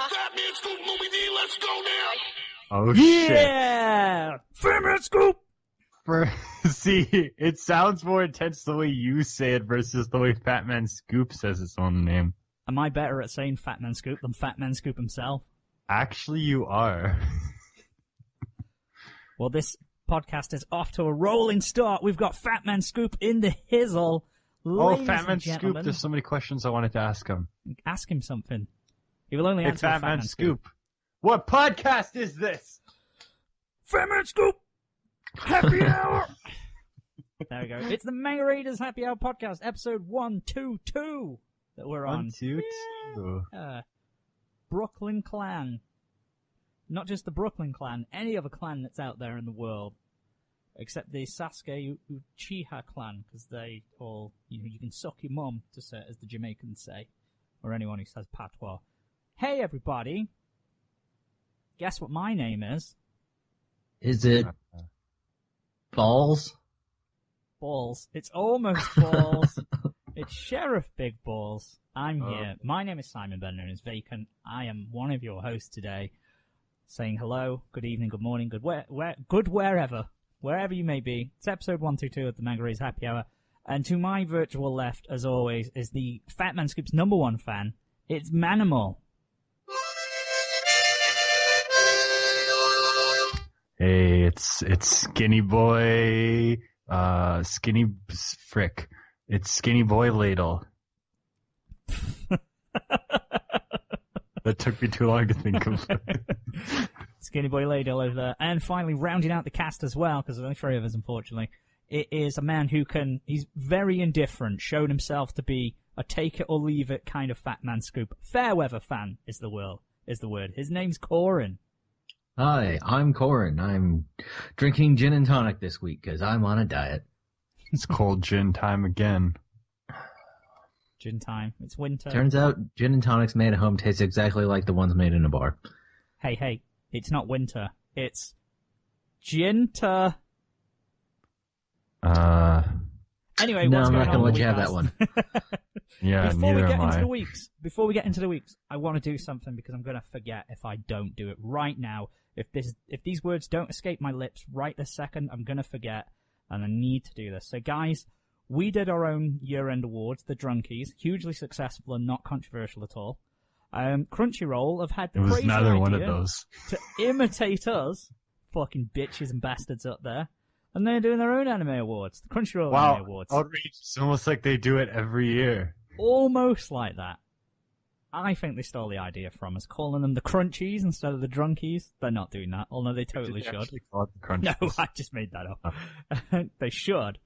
Fatman Scoop movie D, let's go now. Oh, Yeah! Fatman Scoop! See, it sounds more intense the way you say it versus the way Fatman Scoop says his own name. Am I better at saying Fatman Scoop than Fatman Scoop himself? Actually, you are. Well, this podcast is off to a rolling start. We've got Fatman Scoop in the hizzle. Fatman Scoop, there's so many questions I wanted to ask him. Ask him something. He will only answer Fatman Fatman Scoop. What podcast is this? Fatman Scoop! Happy Hour! There we go. It's the Manga Raiders Happy Hour podcast, episode 122 that we're on. 122. Brooklyn Clan. Not just the Brooklyn Clan, any other clan that's out there in the world. Except the Sasuke Uchiha clan, because they all, you can suck your mum, to say, as the Jamaicans say. Or anyone who says patois. Hey everybody! Guess what my name is? Is it Balls? Balls. It's almost Balls. It's Sheriff Big Balls. I'm here. My name is Simon, better known as Vacant. I am one of your hosts today, saying hello, good evening, good morning, good wherever you may be. It's episode 122 of the Manga Raiders Happy Hour, and to my virtual left, as always, is the Fatman Scoop's #1 fan. It's Manimal. Hey, it's Skinny Boy, It's Skinny Boy Ladle. That took me too long to think of. Skinny Boy Ladle over there. And finally, rounding out the cast as well, because there's only 3 of us, unfortunately, it is a man he's very indifferent, shown himself to be a take-it-or-leave-it kind of Fatman Scoop. Fair-weather fan is the word. His name's Coryn. Hi, I'm Coryn. I'm drinking gin and tonic this week because I'm on a diet. It's cold gin time again. Gin time. It's winter. Turns out gin and tonics made at home taste exactly like the ones made in a bar. Hey, it's not winter. It's ginter. Anyway, no, what's I'm going not going on to let the you have week, that one. Yeah, Before we neither get am into I. the weeks, I want to do something because I'm going to forget if I don't do it right now. If these words don't escape my lips right this second, I'm going to forget, and I need to do this. So, guys, we did our own year-end awards, the Drunkies, hugely successful and not controversial at all. Crunchyroll have had the It was crazy neither idea one of those. to imitate us, fucking bitches and bastards up there, and they're doing their own anime awards, the Crunchyroll Anime Awards. Outrage! It's almost like they do it every year. Almost like that. I think they stole the idea from us, calling them the Crunchies instead of the Drunkies. They're not doing that, although they totally should. No, I just made that up. They should.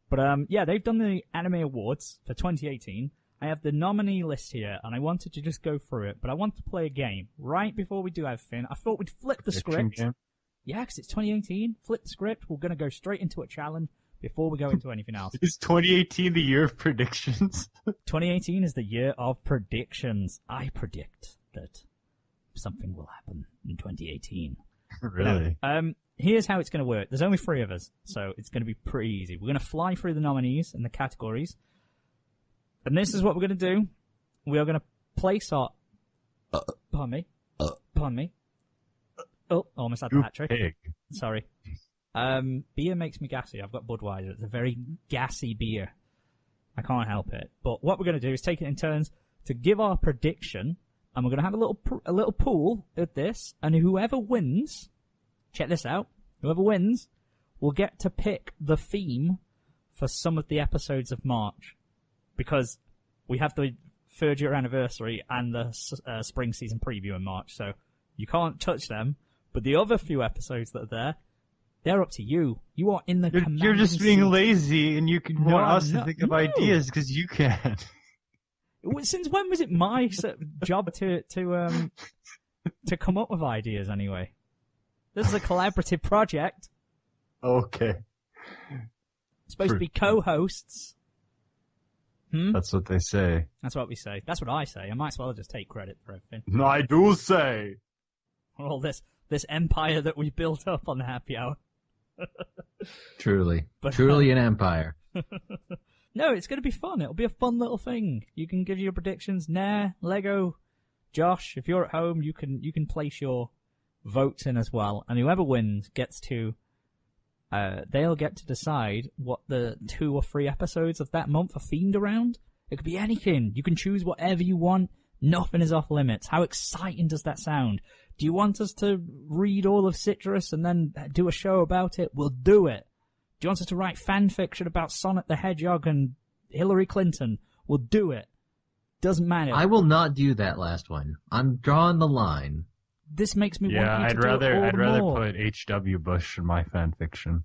But, yeah, they've done the anime awards for 2018. I have the nominee list here, and I wanted to just go through it, but I want to play a game right before we do everything. I thought we'd flip the script. Game? Yeah, because it's 2018. Flip the script. We're going to go straight into a challenge before we go into anything else. Is 2018 the year of predictions? 2018 is the year of predictions. I predict that something will happen in 2018. Really? No, here's how it's going to work. There's only 3 of us, so it's going to be pretty easy. We're going to fly through the nominees and the categories. And this is what we're going to do. We are going to place our... Pardon me. Oh, almost had the hat trick. Pig. Sorry. Beer makes me gassy. I've got Budweiser. It's a very gassy beer. I can't help it. But what we're going to do is take it in turns to give our prediction, and we're going to have a little pool at this, and whoever wins, check this out, whoever wins will get to pick the theme for some of the episodes of March. Because we have the 3rd year anniversary and the spring season preview in March, so you can't touch them. But the other few episodes that are there, they're up to you. You are in the commanding You're just being seat. lazy, and you can want us to think of no. ideas because you can. Since when was it my job to come up with ideas anyway? This is a collaborative project. Okay. It's supposed to be co-hosts. That's what they say. That's what we say. That's what I say. I might as well just take credit for everything. No, I do say. All this empire that we built up on the happy hour. Truly. But, Truly an empire. No, it's going to be fun. It'll be a fun little thing. You can give your predictions. Lego Josh, if you're at home, you can place your votes in as well, and whoever wins gets to they'll get to decide what the 2 or 3 episodes of that month are themed around. It could be anything. You can choose whatever you want. Nothing is off limits. How exciting does that sound? Do you want us to read all of Citrus and then do a show about it? We'll do it. Do you want us to write fan fiction about Sonic the Hedgehog and Hillary Clinton? We'll do it. Doesn't matter. I will not do that last one. I'm drawing the line. This makes me want you to I'd do rather it all I'd the rather more. put H.W. Bush in my fan fiction.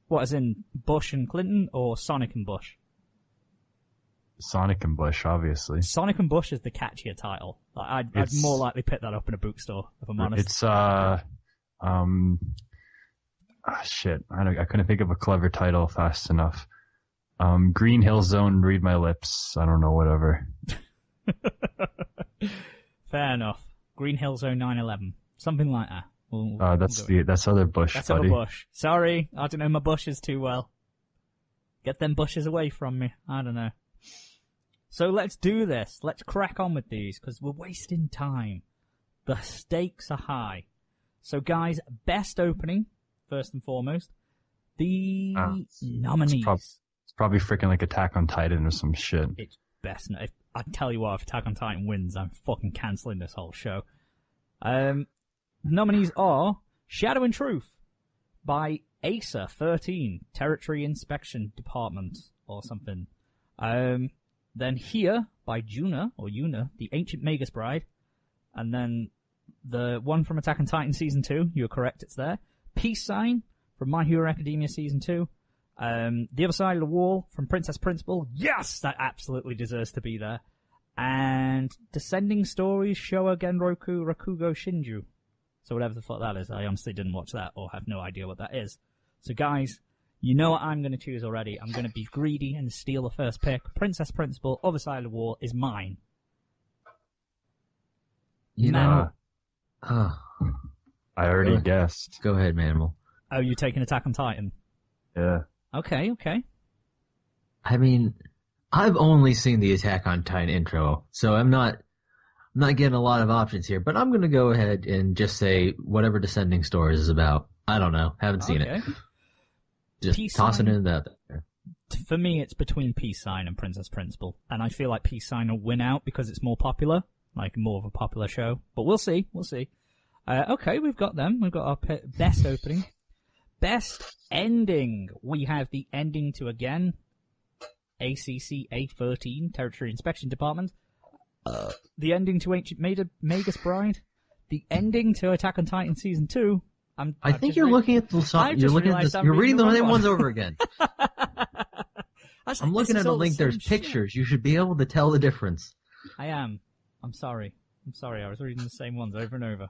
What, as in Bush and Clinton or Sonic and Bush? Sonic and Bush, obviously. Sonic and Bush is the catchier title. I'd more likely pick that up in a bookstore, if I'm honest. It's shit. I couldn't think of a clever title fast enough. Green Hill Zone, Read My Lips. I don't know, whatever. Fair enough. Green Hill Zone 9/11. Something like that. That's other Bush, That's buddy. other Bush. Sorry, I don't know my bushes too well. Get them bushes away from me. I don't know. So let's do this. Let's crack on with these, because we're wasting time. The stakes are high. So guys, best opening, first and foremost. The nominees. It's probably freaking like Attack on Titan or some shit. It's best. I tell you what, if Attack on Titan wins, I'm fucking cancelling this whole show. The nominees are Shadow and Truth by ASA 13, Territory Inspection Department, or something. Then Here by Juna, the Ancient Magus Bride. And then the one from Attack on Titan Season 2, you're correct, it's there. Peace Sign from My Hero Academia Season 2. The Other Side of the Wall from Princess Principal. Yes! That absolutely deserves to be there. And Descending Stories, Showa Genroku Rakugo Shinju. So whatever the fuck that is, I honestly didn't watch that or have no idea what that is. So guys, you know what I'm going to choose already. I'm going to be greedy and steal the first pick. Princess Principal, Other Side of the Wall is mine. You know... I already guessed. Go ahead, Manimal. Oh, you're taking Attack on Titan? Yeah. Okay. I mean, I've only seen the Attack on Titan intro, so I'm not getting a lot of options here, but I'm going to go ahead and just say whatever Descending Stories is about. I don't know. Haven't seen it. Just Peace tossing Sign. it out there. For me, it's between Peace Sign and Princess Principal, and I feel like Peace Sign will win out because it's more popular, like more of a popular show. But we'll see. Okay, we've got them. We've got our best opening. Best ending. We have the ending to, again, ACC A13, Territory Inspection Department. The ending to Ancient Magus Bride. The ending to Attack on Titan Season 2. I think you're looking at the song. You're reading the same ones over again. I'm looking at a link. There's pictures. You should be able to tell the difference. I am. I'm sorry. I was reading the same ones over and over.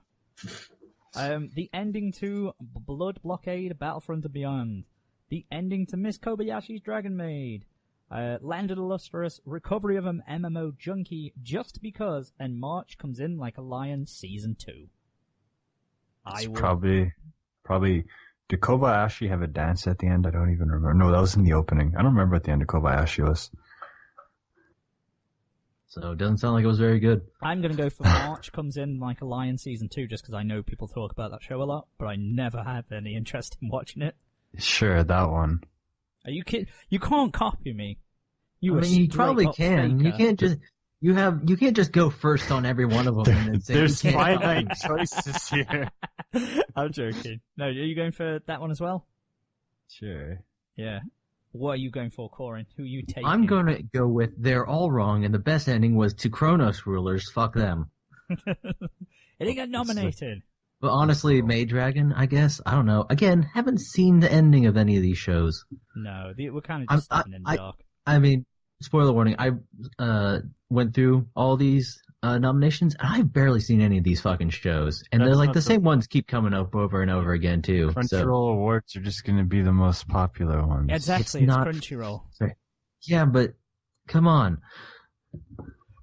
The ending to Blood Blockade, Battlefront and Beyond. The ending to Miss Kobayashi's Dragon Maid. Land of the Lustrous, Recovery of an MMO Junkie, Just Because, and March Comes In Like a Lion Season 2. Probably. Did Kobayashi have a dance at the end? I don't even remember. No, that was in the opening. I don't remember what the end of Kobayashi was. So it doesn't sound like it was very good. I'm going to go for March Comes In Like a Lion Season 2 just because I know people talk about that show a lot, but I never had any interest in watching it. Sure, that one. Are you kidding? You can't copy me. You probably can. Faker. You can't just go first on every one of them and then say There's you can't finite choices here. I'm joking. No, are you going for that one as well? Sure. Yeah. What are you going for, Coryn? Who are you taking? I'm going to go with They're All Wrong, and the best ending was To Kronos Rulers, fuck them. It didn't get nominated. But honestly, Maid Dragon, I guess. I don't know. Again, haven't seen the ending of any of these shows. No, we're kind of just stepping in the dark. I mean, spoiler warning, I went through all these nominations, and I've barely seen any of these fucking shows. And they're like the same ones keep coming up over and over again, too. Crunchyroll Awards are just going to be the most popular ones. Exactly, it's Crunchyroll. Yeah, but come on.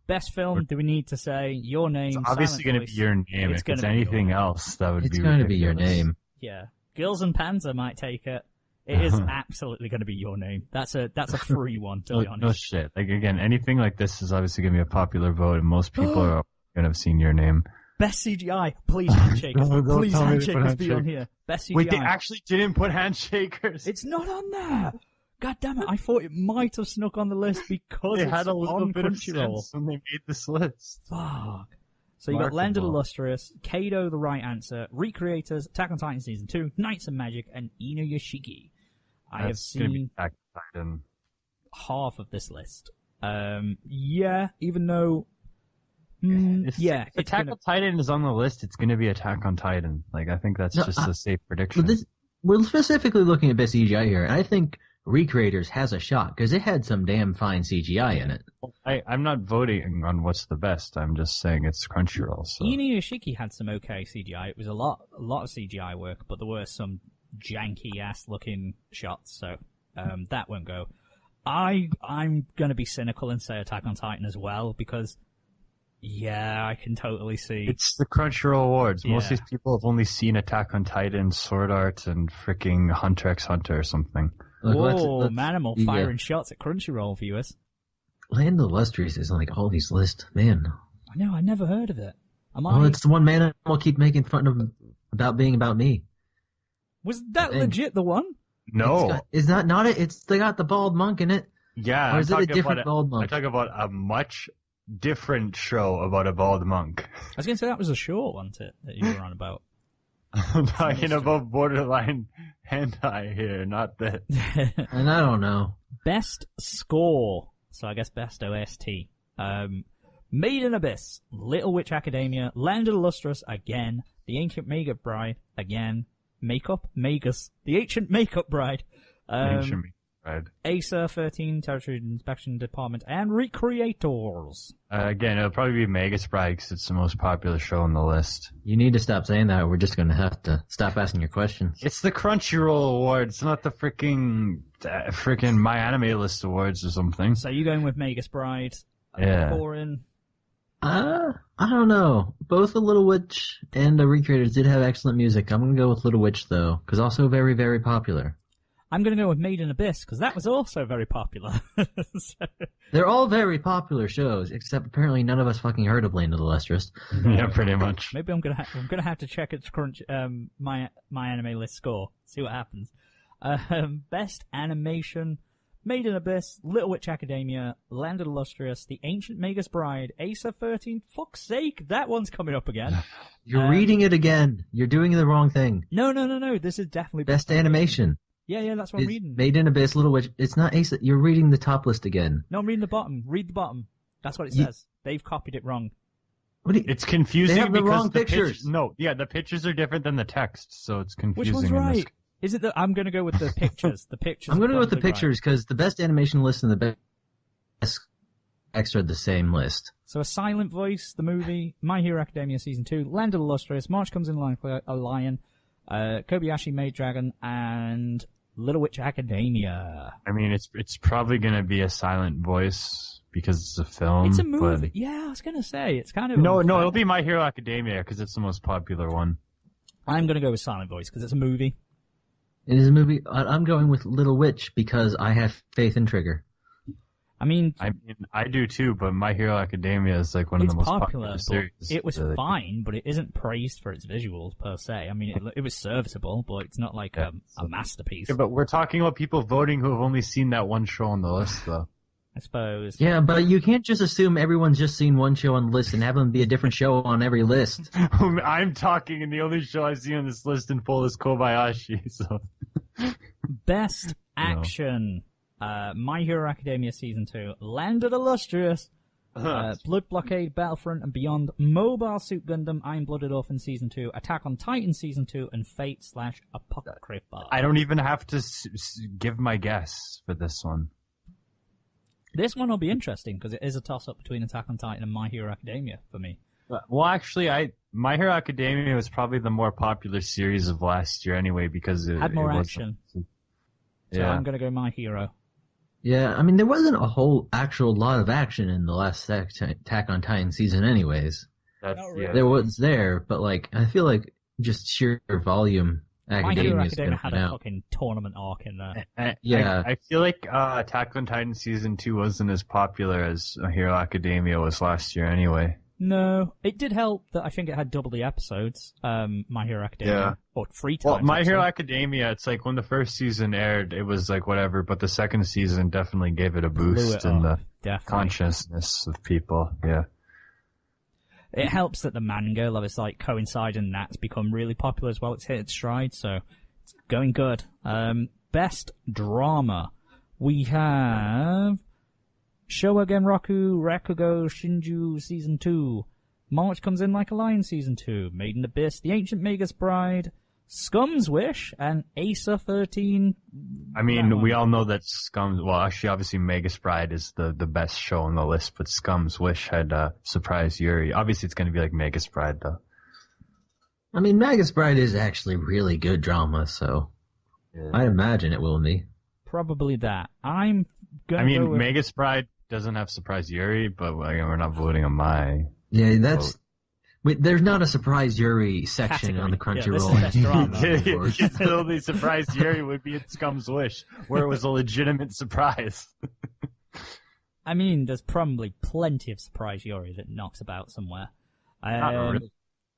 Best film, do we need to say your name? It's obviously going to be your name. If it's anything else, that would be ridiculous. It's going to be your name. Yeah. Girls and Panzer might take it. It is absolutely going to be your name. That's a free one, to be honest. No shit. Like, again, anything like this is obviously going to be a popular vote, and most people are gonna have seen your name. Best CGI. Please, Handshakers. Don't Please, tell me to put Handshakers be on Handshakers. here. Best CGI. Wait, they actually didn't put Handshakers. It's not on there. God damn it! I thought it might have snuck on the list because They it's had a little on bit of Crunchyroll. sense when they made this list. Fuck. So you got Land of the Remarkable. Lustrous, Kado the Right Answer, Recreators, Attack on Titan Season 2, Knights of Magic, and Inuyashiki. I have That's gonna be seen Attack on Titan. half of this list. Yeah, even though... If it's Attack gonna... on Titan is on the list, it's gonna be Attack on Titan. Like, I think that's No, just a safe prediction. We're specifically looking at best CGI here, and I think Recreators has a shot because it had some damn fine CGI in it. I'm not voting on what's the best. I'm just saying it's Crunchyroll. So. Inuyashiki had some okay CGI. It was a lot of CGI work, but there were some janky ass looking shots, so that won't go. I'm gonna be cynical and say Attack on Titan as well because I can totally see It's the Crunchyroll Awards. Most Yeah. of these people have only seen Attack on Titan, Sword Art, and freaking Hunter x Hunter or something. Look, Whoa, let's- Manimal yeah. firing shots at Crunchyroll viewers. Land of the Lustrous is on like all these lists, man. I know, I never heard of it. Well, it's the one man I'll keep making fun of about being about me. Was that And- legit the one? No. Is that not it? They got the bald monk in it. Yeah, Or I'm is it a talking different about bald I'm monk? talking about a much different show about a bald monk. I was going to say that was a short one that you were on about. I'm talking about borderline hentai here, not that. And I don't know. Best score. So I guess best OST. Made in Abyss, Little Witch Academia, Land of the Lustrous again, The Ancient Makeup Bride again, Magus, The Ancient Makeup Bride, Ancient right. Acer 13, Territory Inspection Department, and Recreators. Again, it'll probably be Magus Bride because it's the most popular show on the list. You need to stop saying that. We're just going to have to stop asking your questions. It's the Crunchyroll Awards, not the freaking My Anime List Awards or something. So you going with Magus Bride, Yeah. Coryn? I don't know. Both the Little Witch and the Recreators did have excellent music. I'm going to go with Little Witch, though, because also very, very popular. I'm going to go with Made in Abyss, because that was also very popular. So- They're all very popular shows, except apparently none of us fucking heard of Land of the Lustrous. Yeah, pretty much. Maybe I'm gonna have to check its my anime list score. See what happens. Best animation: Made in Abyss, Little Witch Academia, Land of the Lustrous, The Ancient Magus Bride, Acer 13. Fuck's sake, that one's coming up again. You're reading it again. You're doing the wrong thing. No. This is definitely Best animation. Yeah, that's what I'm It's reading. Made in Abyss, Little Witch. It's not Ace. You're reading the top list again. No, I'm reading the bottom. Read the bottom. That's what it You- says. They've copied it wrong. What do you, It's confusing They have the because wrong the pictures. The pictures are different than the text, so it's confusing. Which one's in this. right? Is it that I'm going to go with the pictures? The pictures. I'm going to go with the probably right. pictures because the best animation list and the best extra are the same list. So A Silent Voice, the movie, My Hero Academia Season 2, Land of the Lustrous, March Comes in Line for a Lion, Kobayashi Maid Dragon, and Little Witch Academia. I mean, it's probably gonna be A Silent Voice because it's a film. It's a movie. But... Yeah, I was going to say, it's kind of... No, unfair. it'll be My Hero Academia because it's the most popular one. I'm going to go with Silent Voice because it's a movie. It is a movie. I'm going with Little Witch because I have faith in Trigger. I mean, I do too, but My Hero Academia is like one of it's the most popular, popular but series. it was fine, but it isn't praised for its visuals per se. I mean, it was serviceable, but it's not like a masterpiece. Yeah, but we're talking about people voting who have only seen that one show on the list, though. I suppose. Yeah, but you can't just assume everyone's just seen one show on the list and have them be a different show on every list. I'm talking, and the only show I see on this list in full is Kobayashi. So Best action. My Hero Academia Season 2, Land of the Lustrous, Blood Blockade, Battlefront and Beyond, Mobile Suit Gundam, Iron Blooded Orphan Season 2, Attack on Titan Season 2, and Fate/Apocrypha. I don't even have to give my guess for this one. This one will be interesting because it is a toss-up between Attack on Titan and My Hero Academia for me. Well, actually, My Hero Academia was probably the more popular series of last year anyway because it Had more it action. So Yeah. I'm going to go My Hero. Yeah, I mean, there wasn't a whole actual lot of action in the last Attack on Titan season anyways. That's, Not really. yeah. There was there, but like, I feel like just sheer volume, My Hero Academia's Academia gonna had win a out. fucking tournament arc in there. Yeah. I feel like Attack on Titan Season 2 wasn't as popular as Hero Academia was last year anyway. No, it did help that I think it had double the episodes. My Hero Academia, Yeah. or 3 times. Well, My Hero actually. Academia, it's like when the first season aired, it was like whatever, but the second season definitely gave it a Blew boost it in up, the definitely. consciousness of people. Yeah. It helps that the manga, it's like coincide and that's become really popular as well. It's hit its stride, so it's going good. Best drama. We have Showa Roku Rakugo Shinju Season 2. March Comes In Like a Lion Season 2. Maiden Abyss, The Ancient Magus Bride, Scum's Wish, and Asa 13. I mean, we all know that Scum's, well, actually, obviously, Magus Bride is the best show on the list, but Scum's Wish had surprised Yuri. Obviously, it's going to be like Magus Bride, though. I mean, Magus Bride is actually really good drama, so Yeah. I imagine it will be. Probably that. I'm going I to go mean, with... Magus Bride doesn't have surprised Yuri, but again, we're not voting on my. Yeah, that's... Wait, there's not a surprise Yuri section Category. on the Yeah, this Crunchyroll. is best drama. It's the only surprise Yuri would be at Scum's Wish, where it was a legitimate surprise. I mean, there's probably plenty of surprise Yuri that knocks about somewhere. Not really.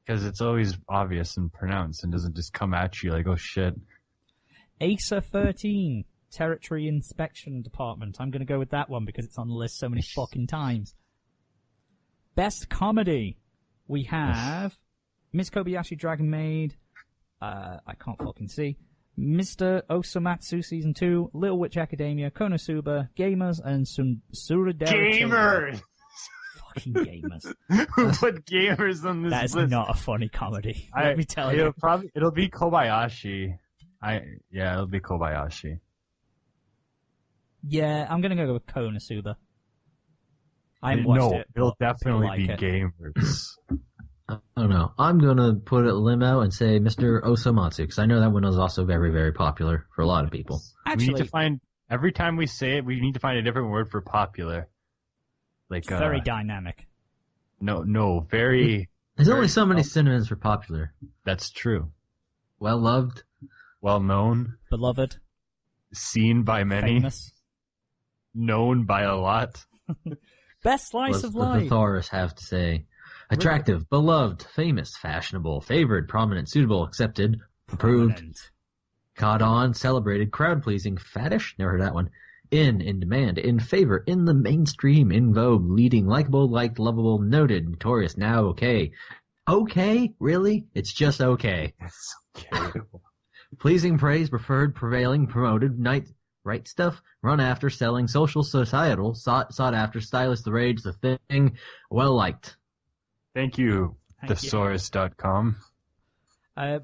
Because it's always obvious and pronounced and doesn't just come at you like, oh shit. Asa 13, Territory Inspection Department. I'm going to go with that one because it's on the list so many fucking times. Best Comedy. We have Miss Kobayashi Dragon Maid. I can't fucking see. Mr. Osamatsu Season 2, Little Witch Academia, Konosuba, Gamers, and Suradera Children. Gamers! Fucking Gamers. Who put gamers on this That is list? not a funny comedy. Let me tell you. It'll be Kobayashi. It'll be Kobayashi. Yeah, I'm gonna go with Konosuba. I haven't watched it. It'll but definitely like be it. gamers. I don't know. I'm gonna put a limb out and say Mr. Osamatsu, because I know that one was also very, very popular for a lot of people. We need Actually, to find, every time we say it, we need to find a different word for popular. Like, very dynamic. very, There's very only so many synonyms for popular. that's true. Well loved. Well known, Beloved, seen by many, famous. known by a lot. Best slice What of does life. the Taurus have to say? Attractive, beloved, famous, fashionable, favored, prominent, suitable, accepted, approved, Prominent. caught on, celebrated, crowd-pleasing, faddish, never heard that one, in demand, in favor, in the mainstream, in vogue, leading, likable, liked, lovable, noted, notorious, now okay. Okay? Really? It's just okay. It's okay. Pleasing, praise, preferred, prevailing, promoted, right stuff, run after, selling, social, societal, sought after, stylish, the rage, the thing, well liked. Thank you, Thank you. thesaurus.com.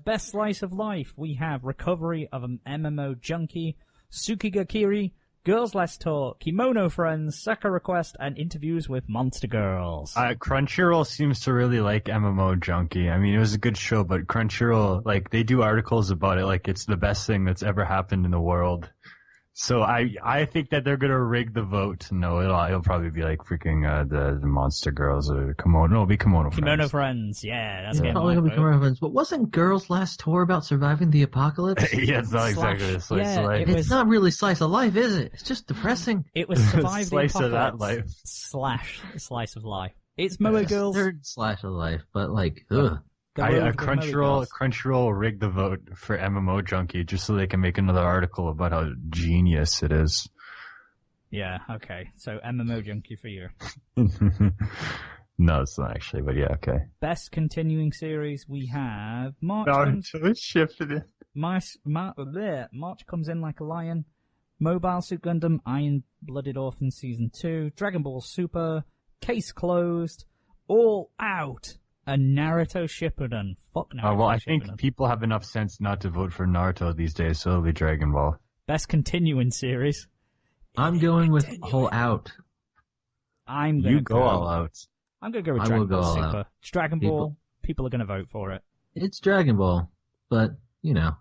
Best slice of life. We have Recovery of an MMO Junkie, Tsukigakiri, Girls Less Talk, Kimono Friends, Saka Request, and Interviews with Monster Girls. Crunchyroll seems to really like MMO Junkie. I mean, it was a good show, but Crunchyroll, like, they do articles about it like it's the best thing that's ever happened in the world. So I think that they're gonna rig the vote. No, it'll probably be like freaking the Monster Girls or Kimono. No, it'll be Kimono Friends. Kimono Friends, yeah, that's It's getting probably my gonna be vote. reference, but wasn't Girls' Last Tour about surviving the apocalypse? Yeah, it's not exactly a Slash- slice yeah, of life. it It's was- not really slice of life, is it? It's just depressing. It was Survive the Slice of that Apocalypse life. / Slice of Life. It's Moe Girls. Third slash of life, but like, ugh. The Road with Moe Girls. Crunchyroll rigged the vote for MMO Junkie just so they can make another article about how genius it is. Yeah, okay. So MMO Junkie for you. No, it's not actually, but yeah, okay. Best continuing series we have March It shifted it. March Comes In Like a Lion, Mobile Suit Gundam, Iron Blooded Orphan Season 2, Dragonball Super, Case Closed, All Out, and Naruto Shippuden. Fuck Naruto Well, I Shippuden. think people have enough sense not to vote for Naruto these days, so it'll be Dragon Ball. Best continuing series. I'm going with Whole Out. I'm gonna You go all out. I'm gonna go with I Dragon will go Ball all Super. out. It's Dragon Ball. People are gonna vote for it. It's Dragon Ball, but, you know,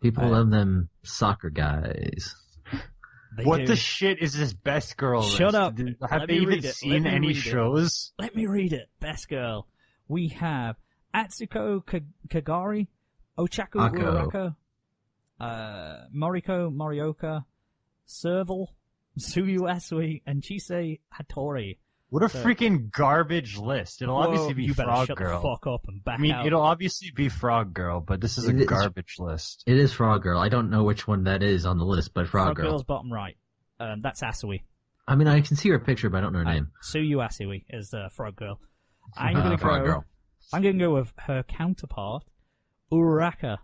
people love them soccer guys. They What do. the shit is this best girl Shut list? up. Have Let they me even read it. Let seen me any read it. shows? Let me read it. Best girl. We have Atsuko Kagari, Ochaku Ako. Uraraka, Moriko Morioka, Serval, Suyu Asui, and Chisei Hattori. What a So- freaking garbage list. It'll obviously be you better Frog shut Girl. the fuck up and back I mean, out. it'll obviously be Frog Girl, but this is a It is- garbage list. It is Frog Girl. I don't know which one that is on the list, but Frog Girl. Girl's bottom right. That's Asui. I mean, I can see her picture, but I don't know her name. Suyu Asui is Frog Girl. I'm Frog gonna Girl. go with her counterpart, Uraraka,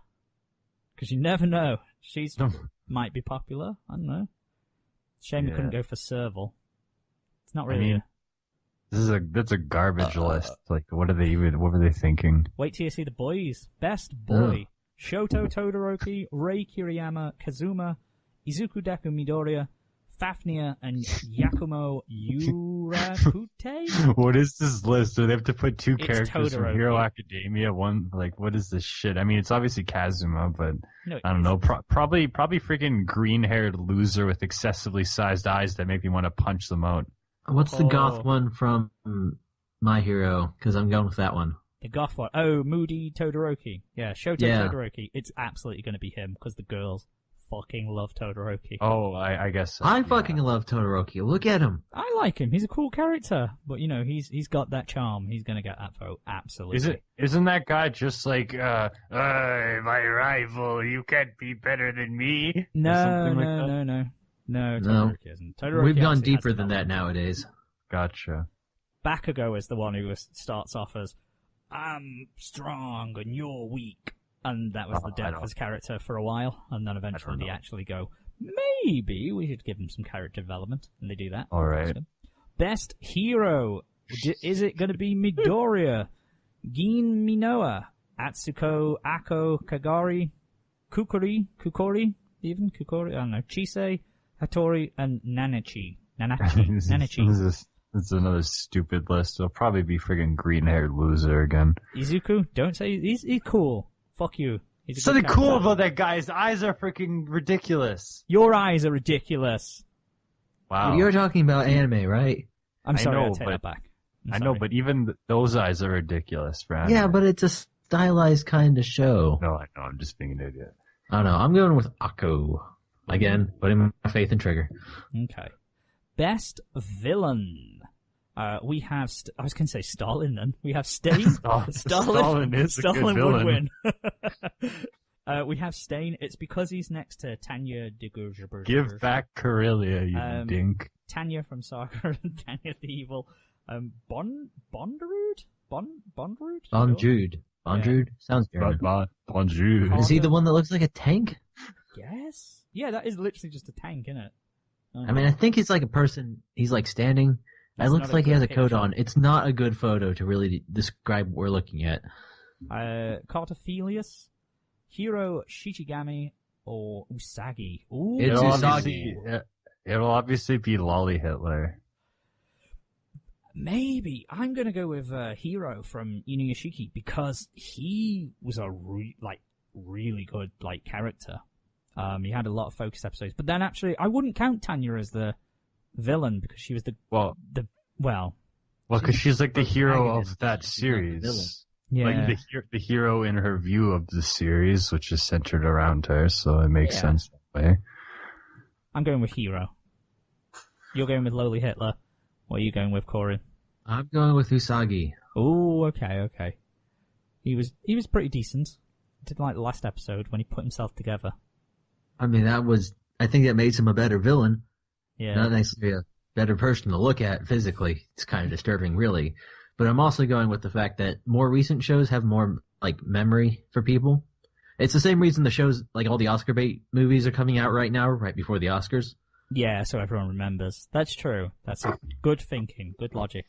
because you never know. She's might be popular. I don't know. Shame we couldn't go for Serval. It's not really. I mean, that's a garbage list. Like, what were they thinking? Wait till you see the boys. Best boy: Shoto Todoroki, Rei Kiriyama, Kazuma, Izuku Deku Midoriya, Fafnir, and Yakumo Urakute. What is this list? Do they have to put two It's characters from Todoroki. Hero Academia? One, like, what is this shit? I mean, it's obviously Kazuma, but No, I don't know. Probably freaking green-haired loser with excessively sized eyes that make me want to punch them out. What's the goth one from My Hero? Because I'm going with that one. The goth one. Oh, Moody Todoroki. Yeah, Shoto Yeah. Todoroki. It's absolutely going to be him because the girls fucking love Todoroki. Oh, I guess so. I fucking love Todoroki. Look at him. I like him. He's a cool character, but you know he's got that charm. He's going to get that vote absolutely. Isn't that guy just like my rival? You can't be better than me. Or No, something like that? no. No. Todoroki isn't. Todoroki We've gone actually has deeper than that development. nowadays. Gotcha. Bakugo is the one who starts off as I'm strong and you're weak, and that was the depth of his character for a while, and then eventually they actually go, maybe we should give him some character development, and they do that. All right. So, best hero. Is it going to be Midoriya, Gin Minoa, Atsuko, Ako, Kagari, Kukori, even Kukori, I don't know, Chisei, Hattori, and Nanachi. This is another stupid list. It'll probably be friggin' green-haired loser again. Izuku, don't say he's cool. Fuck you. He's a Something good cool character. about that guy. His eyes are freaking ridiculous. Your eyes are ridiculous. Wow. You're talking about anime, right? I'm I sorry, know, I take but- that back. I know, but even those eyes are ridiculous, Brad. Yeah, but it's a stylized kind of show. No, I know. I'm just being an idiot. I don't know. I'm going with Akko. Again, putting my faith in Trigger. Okay. Best villain. We have, I was going to say Stalin then. We have Stain. Stalin is a good Stalin would villain. win. We have Stain. It's because he's next to Tanya Degurger. Give back Corellia, you dink. Tanya from Saga and Tanya the Evil. Bondarud? Bondrud? Bondrud. Bondrud? Sounds German. Bonjour. Is he the one that looks like a tank? Yes. Yeah, that is literally just a tank, isn't it? I mean, I think he's like a person. He's like standing. That's It looks not a like he has a good coat picture. on. It's not a good photo to really describe what we're looking at. Cartophilius, Hiro Shichigami, or Usagi. Ooh. It's It'll obviously be Lolly Hitler. Maybe. I'm gonna go with Hiro from Inuyashiki because he was a really good character. He had a lot of focus episodes, but then actually I wouldn't count Tanya as the villain because she was Well, because she's like the hero of that She's not the villain. series. yeah. Like the hero in her view of the series, which is centered around her, so it makes Yeah. sense that way. I'm going with Hiro. You're going with Lowly Hitler. What are you going with, Coryn? I'm going with Usagi. Oh, okay. He was pretty decent. Didn't like the last episode when he put himself together. I mean, I think that makes him a better villain. Yeah. Not necessarily a better person to look at physically. It's kind of disturbing, really. But I'm also going with the fact that more recent shows have more, memory for people. It's the same reason the shows, all the Oscar bait movies are coming out right now, right before the Oscars. Yeah, so everyone remembers. That's true. That's a good thinking, good logic.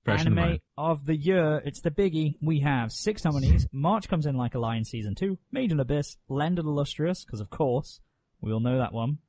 Fresh in Anime mind. of the year, it's the biggie. We have 6 nominees. March Comes In Like a Lion Season 2, Made in Abyss, Land of the Lustrous, because of course, we all know that one.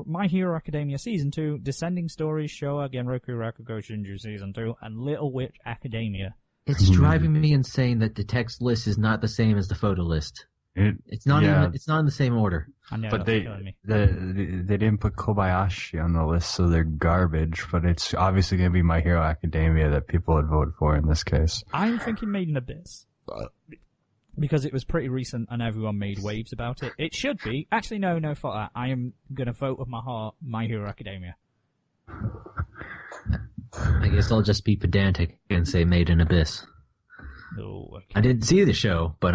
My Hero Academia Season 2, Descending Stories, Showa Genroku Rakugo Shinju Season 2, and Little Witch Academia. It's driving me insane that the text list is not the same as the photo list. It's not even. It's not in the same order. I know, But that's killing me. they didn't put Kobayashi on the list, so they're garbage. But it's obviously going to be My Hero Academia that people would vote for in this case. I'm thinking Made in Abyss. Because it was pretty recent and everyone made waves about it. It should be. Actually, no, fuck that. I am going to vote with my heart My Hero Academia. guess I'll just be pedantic and say Made in Abyss. Oh, okay. I didn't see the show, but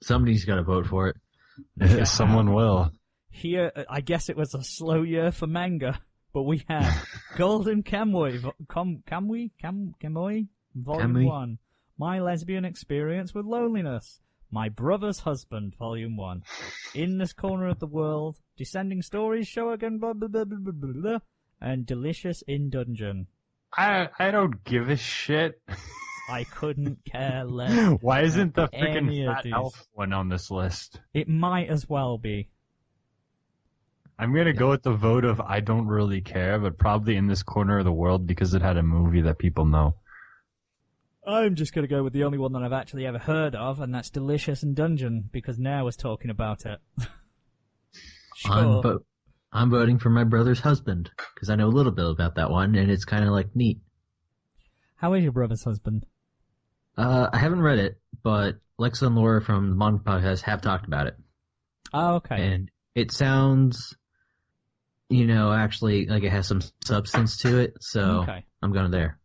somebody's got to vote for it. Someone will. Here, I guess it was a slow year for manga, but we had Golden Kamuy, Volume Kamui? 1, My Lesbian Experience with Loneliness, My Brother's Husband, Volume 1, In This Corner of the World, Descending Stories, Show Again, blah, blah, blah, blah, blah, blah, and Delicious in Dungeon. I don't give a shit. I couldn't care less. Why isn't the any freaking of Fat these. Elf one on this list? It might as well be. I'm gonna go with the vote of I don't really care, but probably In This Corner of the World because it had a movie that people know. I'm just going to go with the only one that I've actually ever heard of, and that's Delicious in Dungeon, because Nair was talking about it. Sure. I'm voting for My Brother's Husband, because I know a little bit about that one, and it's kind of like neat. How is Your Brother's Husband? I haven't read it, but Lexa and Laura from the Manga Podcast have talked about it. Oh, okay. And it sounds, actually like it has some substance to it, so Okay. I'm going there.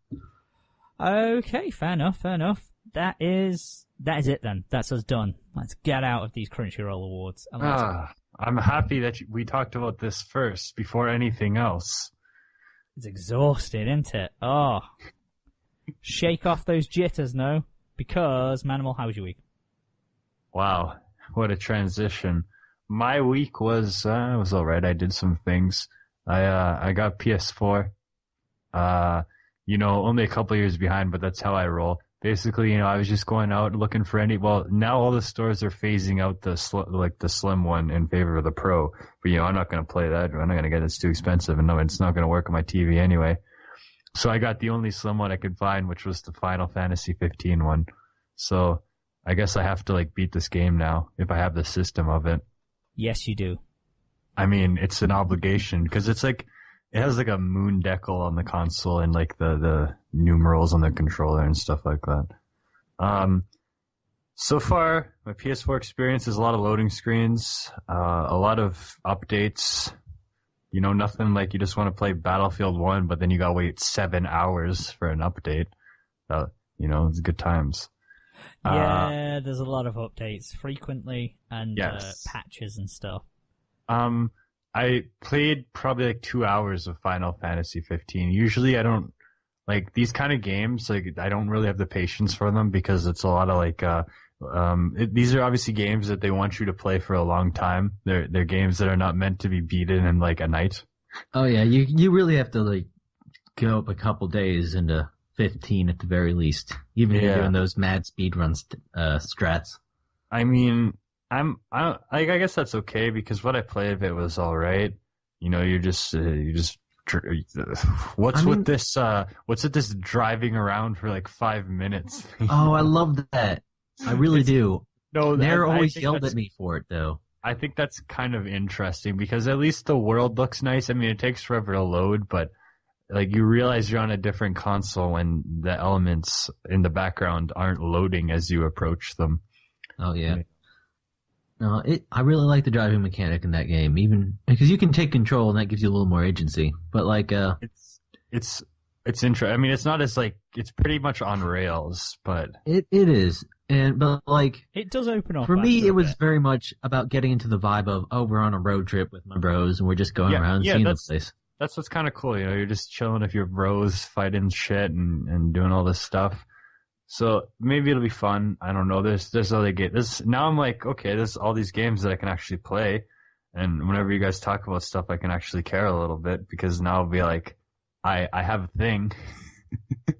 Okay, fair enough. That is it then. That's us done. Let's get out of these Crunchyroll Awards. And I'm happy that we talked about this first before anything else. It's exhausting, isn't it? Oh. Shake off those jitters, no? Because, Manimal, how was your week? Wow, what a transition. My week was alright. I did some things. I got PS4. Only a couple years behind, but that's how I roll. Basically, I was just going out looking for now all the stores are phasing out the slim one in favor of the Pro. But, I'm not going to play that. I'm not going to get it. It's too expensive, and no, it's not going to work on my TV anyway. So I got the only slim one I could find, which was the Final Fantasy 15 one. So I guess I have to, beat this game now if I have the system of it. Yes, you do. I mean, it's an obligation, because it's it has a moon decal on the console and the numerals on the controller and stuff like that. So far, my PS4 experience is a lot of loading screens, a lot of updates. Nothing like you just want to play Battlefield 1, but then you gotta wait 7 hours for an update. It's good times. Yeah, there's a lot of updates frequently and Yes. patches and stuff. I played probably 2 hours of Final Fantasy 15. Usually I don't these kind of games, I don't really have the patience for them because it's a lot of these are obviously games that they want you to play for a long time. They're games that are not meant to be beaten in a night. Oh yeah, you really have to go up a couple days into 15 at the very least, even if you're doing those mad speedrun strats. I mean, I guess that's okay because what I played of it was all right. What's with this driving around for 5 minutes? Oh, I love that. I really do. No, Nair I always think yelled that's- at me for it though. I think that's kind of interesting because at least the world looks nice. I mean, it takes forever to load, but you realize you're on a different console when the elements in the background aren't loading as you approach them. Oh yeah. No, I really like the driving mechanic in that game, even because you can take control and that gives you a little more agency. But It's interesting. I mean, it's not as it's pretty much on rails, but it is. But It does open up. for me, after it a was bit. very much about getting into the vibe of, we're on a road trip with my bros and we're just going around seeing the place. that's what's kind of cool. You're just chilling with your bros, fighting shit and doing all this stuff. So maybe it'll be fun. I don't know. There's other games. Now I'm okay, there's all these games that I can actually play. And whenever you guys talk about stuff, I can actually care a little bit because now I'll be I have a thing.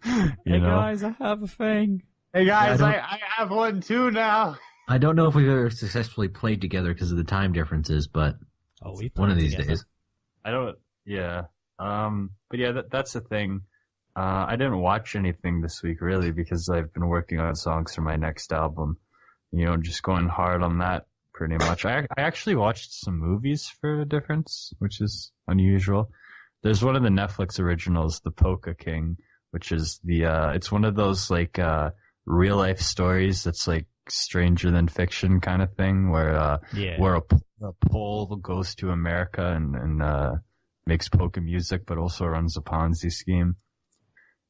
Hey guys, I have a thing. Hey guys, Yeah, I have one too now. I don't know if we've ever successfully played together because of the time differences, but We one of played these together. days. I don't. Yeah. But yeah, that's the thing. I didn't watch anything this week really because I've been working on songs for my next album. Just going hard on that pretty much. I actually watched some movies for a difference, which is unusual. There's one of the Netflix originals, The Polka King, which is it's one of those real life stories that's stranger than fiction kind of thing where a Pole goes to America and makes polka music but also runs a Ponzi scheme.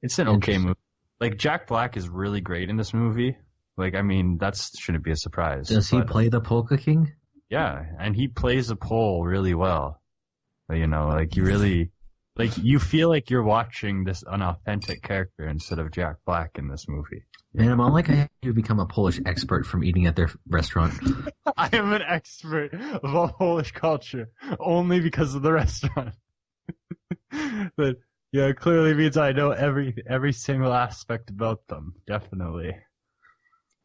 It's an okay movie. Like, Jack Black is really great in this movie. Like, I mean, that shouldn't be a surprise. Does he play the Polka King? Yeah, and he plays a pole really well. You know, like, you really, like, you feel like you're watching an authentic character instead of Jack Black in this movie. Man, I'm like I have to become a Polish expert from eating at their restaurant. I am an expert of all Polish culture, only because of the restaurant. But, yeah, it clearly means I know every single aspect about them, definitely.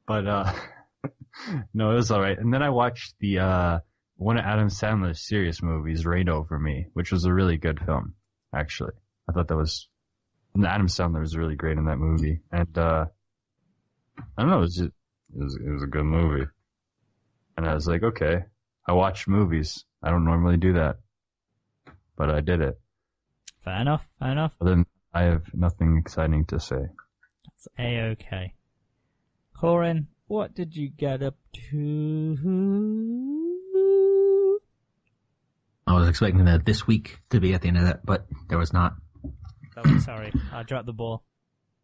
But, no, it was alright. And then I watched the, one of Adam Sandler's serious movies, Rain Over Me, which was a really good film, actually. I thought Adam Sandler was really great in that movie. And, I don't know, it was a good movie. And I was like, okay, I watch movies. I don't normally do that. But I did it. Fair enough. But then I have nothing exciting to say. That's A-okay. Coryn, what did you get up to? I was expecting that this week to be at the end of that, but there was not. Oh, sorry, I dropped the ball.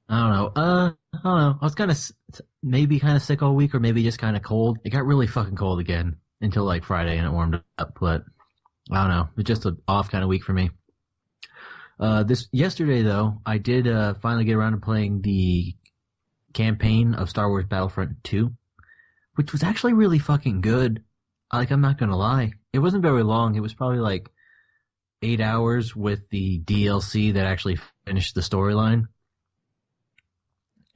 I don't know. I don't know. I was kind of sick all week, or maybe just kind of cold. It got really fucking cold again until like Friday, and it warmed up. But I don't know. It's just an off kind of week for me. Yesterday though, I did finally get around to playing the campaign of Star Wars Battlefront II, which was actually really fucking good. Like, I'm not gonna lie, it wasn't very long. It was probably like 8 hours with the DLC that actually finished the storyline.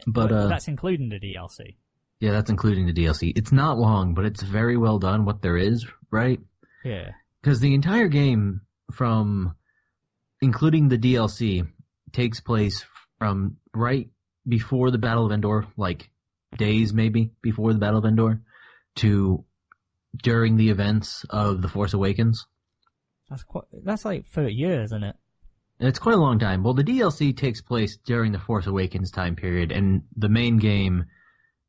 But that's including the DLC. Yeah, that's including the DLC. It's not long, but it's very well done what there is, right? Yeah. Because the entire game, from including the DLC, takes place from right before the Battle of Endor, like days maybe before the Battle of Endor, to during the events of The Force Awakens. That's like 30 years, isn't it? It's quite a long time. Well, the DLC takes place during the Force Awakens time period, and the main game,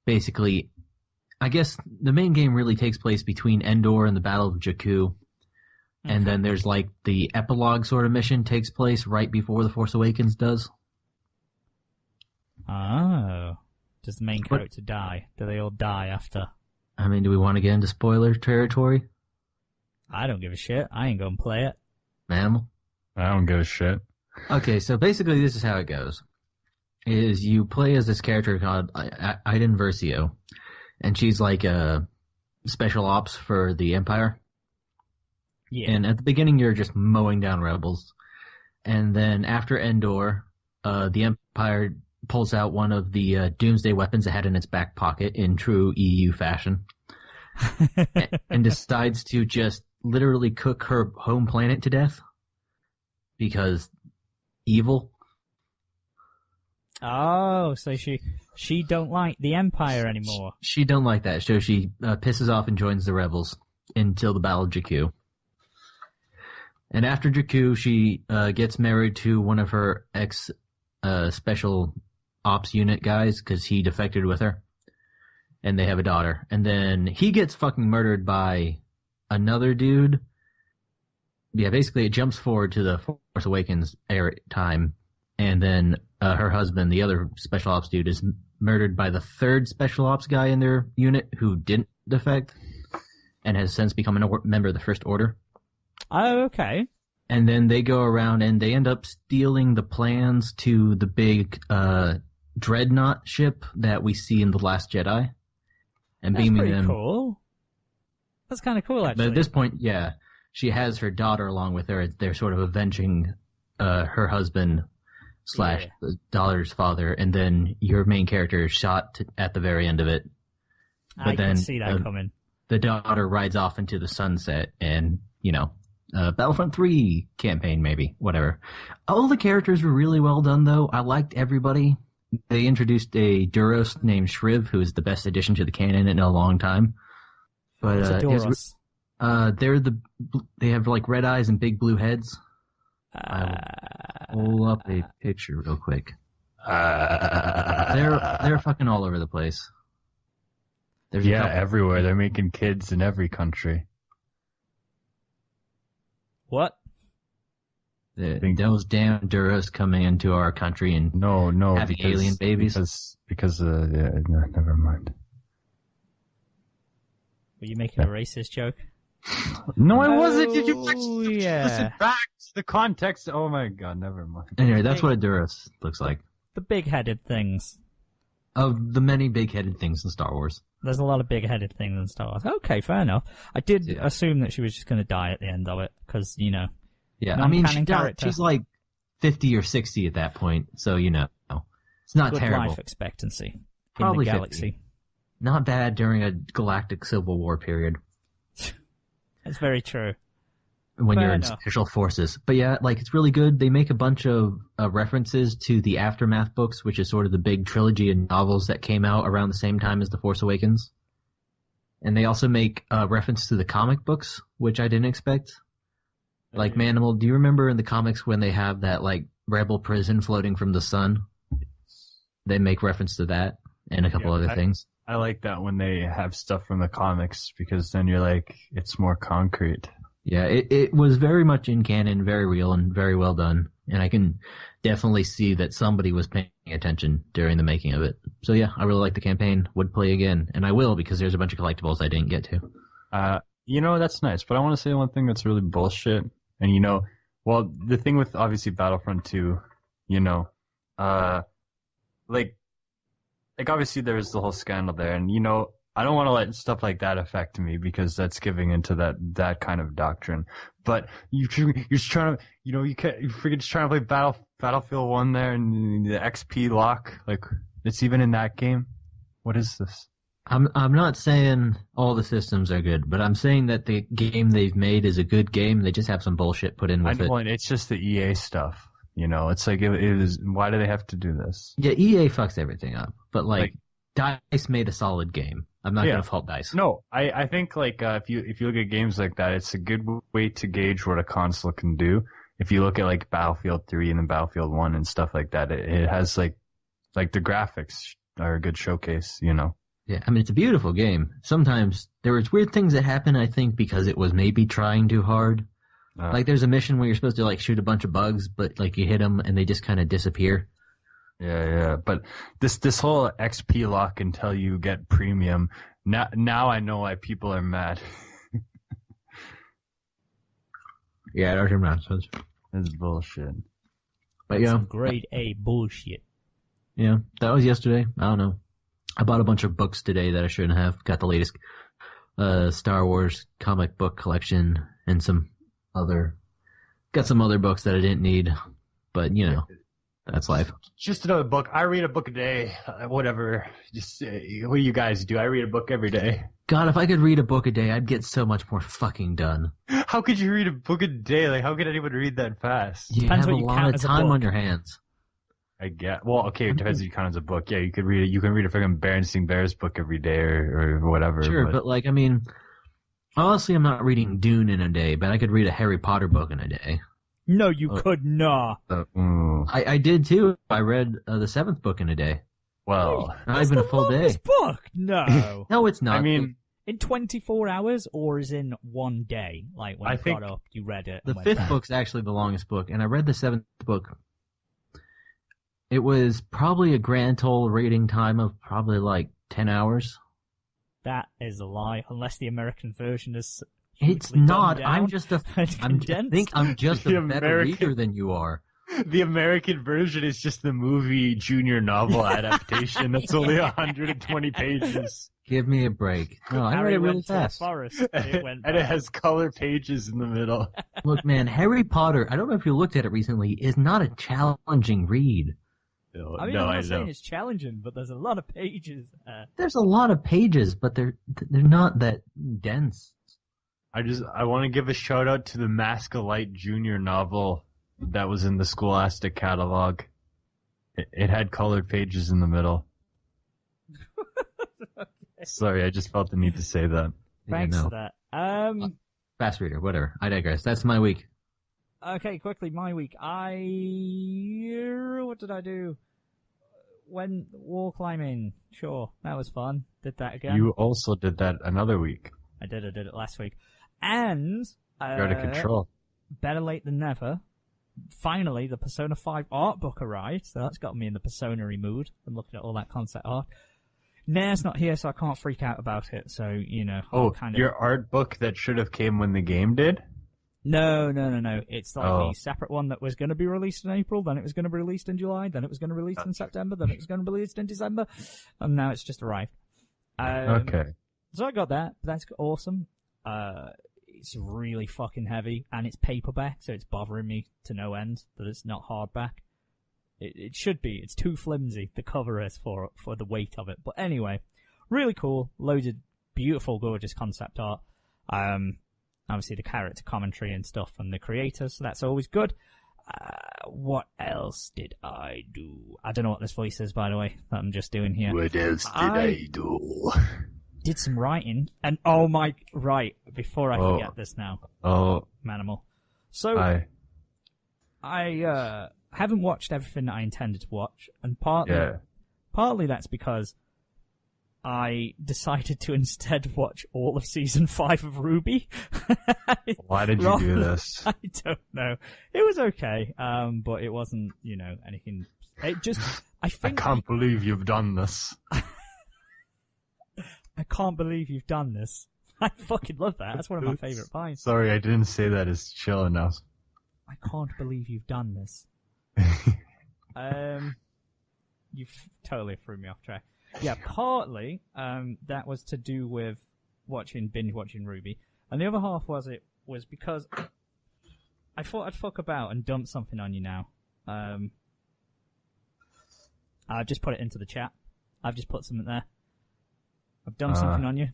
basically, I guess the main game really takes place between Endor and the Battle of Jakku, and then there's like the epilogue sort of mission takes place right before the Force Awakens does. Oh. Does the main character die? Do they all die after? I mean, do we want to get into spoiler territory? I don't give a shit. I ain't gonna play it. Manimal? I don't give a shit. Okay, so basically this is how it goes. Is you play as this character called Iden Versio, and she's like a special ops for the Empire. Yeah. And at the beginning you're just mowing down rebels. And then after Endor, the Empire pulls out one of the doomsday weapons it had in its back pocket in true EU fashion. and decides to just literally cook her home planet to death. Because evil. Oh, so she don't like the Empire anymore. She don't like that, so she pisses off and joins the rebels until the Battle of Jakku. And after Jakku, she gets married to one of her special ops unit guys because he defected with her, and they have a daughter. And then he gets fucking murdered by another dude. Yeah, basically it jumps forward to the Force Awakens time, and then her husband, the other special ops dude, is murdered by the third special ops guy in their unit who didn't defect and has since become a member of the First Order. Oh, okay. And then they go around and they end up stealing the plans to the big dreadnought ship that we see in The Last Jedi. And That's beaming pretty them. Cool. That's kind of cool, actually. But at this point, yeah, she has her daughter along with her. They're sort of avenging her husband / the daughter's father, and then your main character is shot at the very end of it. But I then can see that coming. The daughter rides off into the sunset, and Battlefront 3 campaign, maybe, whatever. All the characters were really well done, though. I liked everybody. They introduced a Duros named Shriv, who is the best addition to the canon in a long time. But What's a Duros? they have like red eyes and big blue heads. I'll pull up a picture real quick. They're fucking all over the place. There's everywhere. They're making kids in every country. What? Those damn Duras coming into our country and No, having alien babies. Because never mind. Were you making a racist joke? No, I wasn't. Did you yeah. listen back to the context? Oh my god, never mind. Anyway, that's what a Duras looks like. The big-headed things. Of the many big-headed things in Star Wars. There's a lot of big-headed things in Star Wars. Okay, fair enough. I did assume that she was just going to die at the end of it, because, you know. Yeah, I mean, character. she's like 50 or 60 at that point, so, you know. It's not Good terrible. life expectancy Probably in the galaxy. 50. Not bad during a galactic civil war period. That's very true. When Fair you're in enough. special forces. But yeah, like, it's really good. They make a bunch of references to the Aftermath books, which is sort of the big trilogy of novels that came out around the same time as The Force Awakens. And they also make reference to the comic books, which I didn't expect. Like, Manimal, do you remember in the comics when they have that, like, rebel prison floating from the sun? They make reference to that and a couple other things. I like that when they have stuff from the comics, because then you're like, it's more concrete. Yeah, it was very much in canon, very real, and very well done. And I can definitely see that somebody was paying attention during the making of it. So yeah, I really like the campaign. Would play again. And I will, because there's a bunch of collectibles I didn't get to. That's nice. But I want to say one thing that's really bullshit. And the thing with obviously Battlefront 2, like obviously there's the whole scandal there, and I don't want to let stuff like that affect me, because that's giving into that kind of doctrine. But you're just trying to, you freaking just trying to play Battlefield 1 there, and the XP lock, like, it's even in that game. What is this? I'm not saying all the systems are good, but I'm saying that the game they've made is a good game. They just have some bullshit put in with it. And it's just the EA stuff. It's like, it is, why do they have to do this? Yeah, EA fucks everything up. But DICE made a solid game. I'm not gonna fault DICE. No, I think if you look at games like that, it's a good way to gauge what a console can do. If you look at like Battlefield 3 and then Battlefield 1 and stuff like that, it has like the graphics are a good showcase, Yeah, I mean, it's a beautiful game. Sometimes there was weird things that happen, I think, because it was maybe trying too hard. Like, there's a mission where you're supposed to, like, shoot a bunch of bugs, but, like, you hit them and they just kind of disappear. Yeah. But this whole XP lock until you get premium, now I know why people are mad. Yeah, that's nonsense. It's bullshit. But, That's some grade A bullshit. Yeah, that was yesterday. I don't know. I bought a bunch of books today that I shouldn't have. Got the latest Star Wars comic book collection and some other books that I didn't need. But, that's life. Just another book. I read a book a day. Whatever. Just what do you guys do? I read a book every day. God, if I could read a book a day, I'd get so much more fucking done. How could you read a book a day? Like, how could anyone read that fast? You Depends have a what you lot count of as a time book. on your hands. I get. Well, okay, it depends if you count as a book. Yeah, you could read it. You can read a freaking Berenstain Bears book every day or whatever. Sure, but like, I mean, honestly, I'm not reading Dune in a day, but I could read a Harry Potter book in a day. No, you could not. I did too. I read the 7th book in a day. Well, Not even a full day. Longest book? No. No, it's not. I mean, In 24 hours, or is in one day? Like, when I you think got up, you read it. the and went 5th back. book's actually the longest book, and I read the 7th book. It was probably a grand total reading time of probably like 10 hours. That is a lie, unless the American version is. It's hugely not. dumbed down I'm just a. and I'm, I condensed. think I'm just The a better American- reader than you are. the American version is just the movie junior novel adaptation. That's only 120 pages. Give me a break. No, I read Harry it really went to the fast. forest. It went And it back. has color pages in the middle. Look, man, Harry Potter, I don't know if you looked at it recently, is not a challenging read. I mean, I'm not saying it's challenging, but there's a lot of pages. There's a lot of pages, but they're not that dense. I want to give a shout out to the Mask of Light junior novel that was in the Scholastic catalog. It had colored pages in the middle. Sorry, I just felt the need to say that. Thanks Yeah, no. for that. Fast reader, whatever. I digress. That's my week. Okay, quickly, my week. What did I do? Went wall climbing. Sure, that was fun. Did that again. You also did that another week. I did it last week. And You're out of control. better late than never. finally, the Persona 5 art book arrived, so that's got me in the Persona-y mood and looking at all that concept art. Nair's not here, so I can't freak out about it, so, you know. Your art book that should have came when the game did? No. It's like the separate one that was going to be released in April, then it was going to be released in July, then it was going to be released in September, then it was going to be released in December, and now it's just arrived. Okay. So I got that. That's awesome. It's really fucking heavy, and it's paperback, so it's bothering me to no end that it's not hardback. It should be. It's too flimsy. The cover is for the weight of it. But anyway, really cool. Loads of beautiful, gorgeous concept art. Obviously the character commentary and stuff from the creators, so that's always good. What else did I do? I don't know what this voice is, by the way, that I'm just doing here. What else did I do? Did some writing, and before I forget this now. Manimal. So, I haven't watched everything that I intended to watch, and partly that's because I decided to instead watch all of season 5 of RWBY. Why did you do this? I don't know. It was okay, but it wasn't, anything. It just, I can't believe you've done this. I can't believe you've done this. I fucking love that. That's one of my favorite lines. Sorry, I didn't say that as chill enough. I can't believe you've done this. You've totally threw me off track. Yeah, partly, that was to do with binge watching RWBY. And the other half was because I thought I'd fuck about and dump something on you now. I've just put it into the chat. I've just put something there. I've done something on you.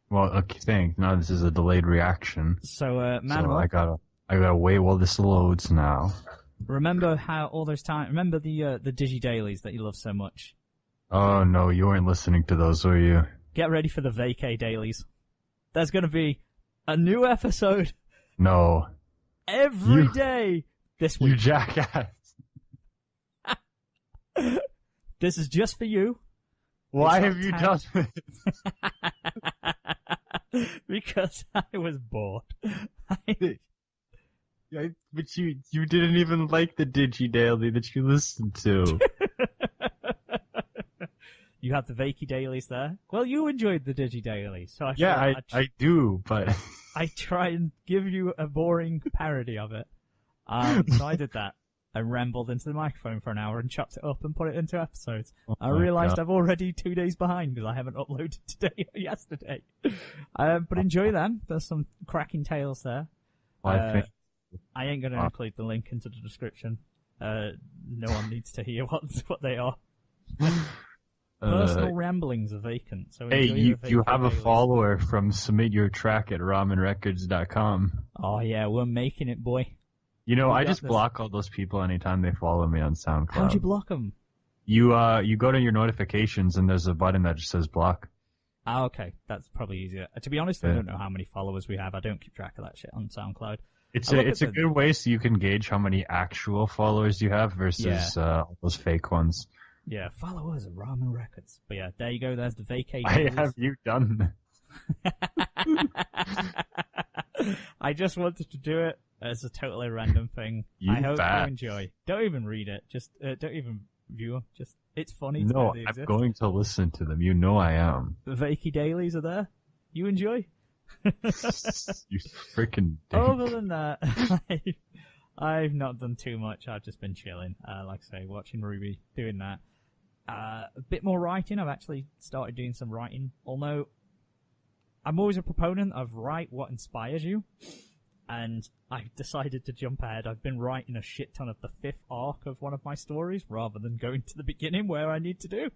Well, okay, thanks. Now this is a delayed reaction. So, Manimal. So I gotta wait while this loads now. Remember how all those times, remember the Digi Dailies that you love so much? Oh no, you weren't listening to those, were you? Get ready for the Vacay Dailies. There's gonna be a new episode. No. Every day this week. You jackass. This is just for you. Why have you done this? Because I was bored. But you didn't even like the Digi Daily that you listened to. You have the Vacay Dailies there. Well, you enjoyed the Digi Dailies, so I do, but I try and give you a boring parody of it. So I did that. I rambled into the microphone for an hour and chopped it up and put it into episodes. I realised I'm already 2 days behind because I haven't uploaded today or yesterday. But enjoy them. There's some cracking tales there. I ain't going to include the link into the description. No one needs to hear what they are. Personal ramblings are vacant. So hey, you have a follower from Submit Your Track at ramenrecords.com. Oh yeah, we're making it, boy. I just block all those people anytime they follow me on SoundCloud. How'd you block them? You go to your notifications and there's a button that just says block. Ah, okay. That's probably easier. To be honest, I don't know how many followers we have. I don't keep track of that shit on SoundCloud. It's a good way so you can gauge how many actual followers you have versus all those fake ones. Yeah, follow us at Ramen Records. But yeah, there you go. There's the Vacay. Why have you done this? I just wanted to do it as a totally random thing. I hope you enjoy. Don't even read it. Just don't even view them. Just it's funny. No, I'm going to listen to them. You know I am. The Vacay Dailies are there. You enjoy. You freaking. Other than that, I've not done too much. I've just been chilling. Like I say, watching RWBY, doing that. A bit more writing. I've actually started doing some writing. Although I'm always a proponent of write what inspires you. And I've decided to jump ahead. I've been writing a shit ton of the 5th arc of one of my stories rather than going to the beginning where I need to do.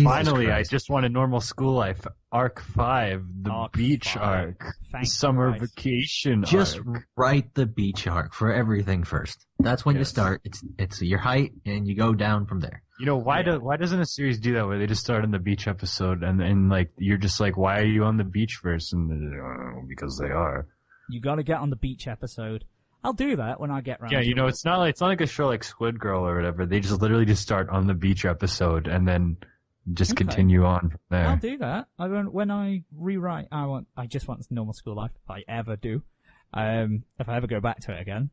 Finally, I just want a normal school life. Arc 5, the beach arc. Summer vacation arc. Just write the beach arc for everything first. That's when you start. It's your height and you go down from there. Why doesn't a series do that where they just start on the beach episode and like you're just like, why are you on the beach first? And because they are. You gotta get on the beach episode. I'll do that when I get round. Yeah, it's not like a show like Squid Girl or whatever. They just literally just start on the beach episode and then just continue on from there. I'll do that. When I rewrite, I just want normal school life if I ever do. If I ever go back to it again,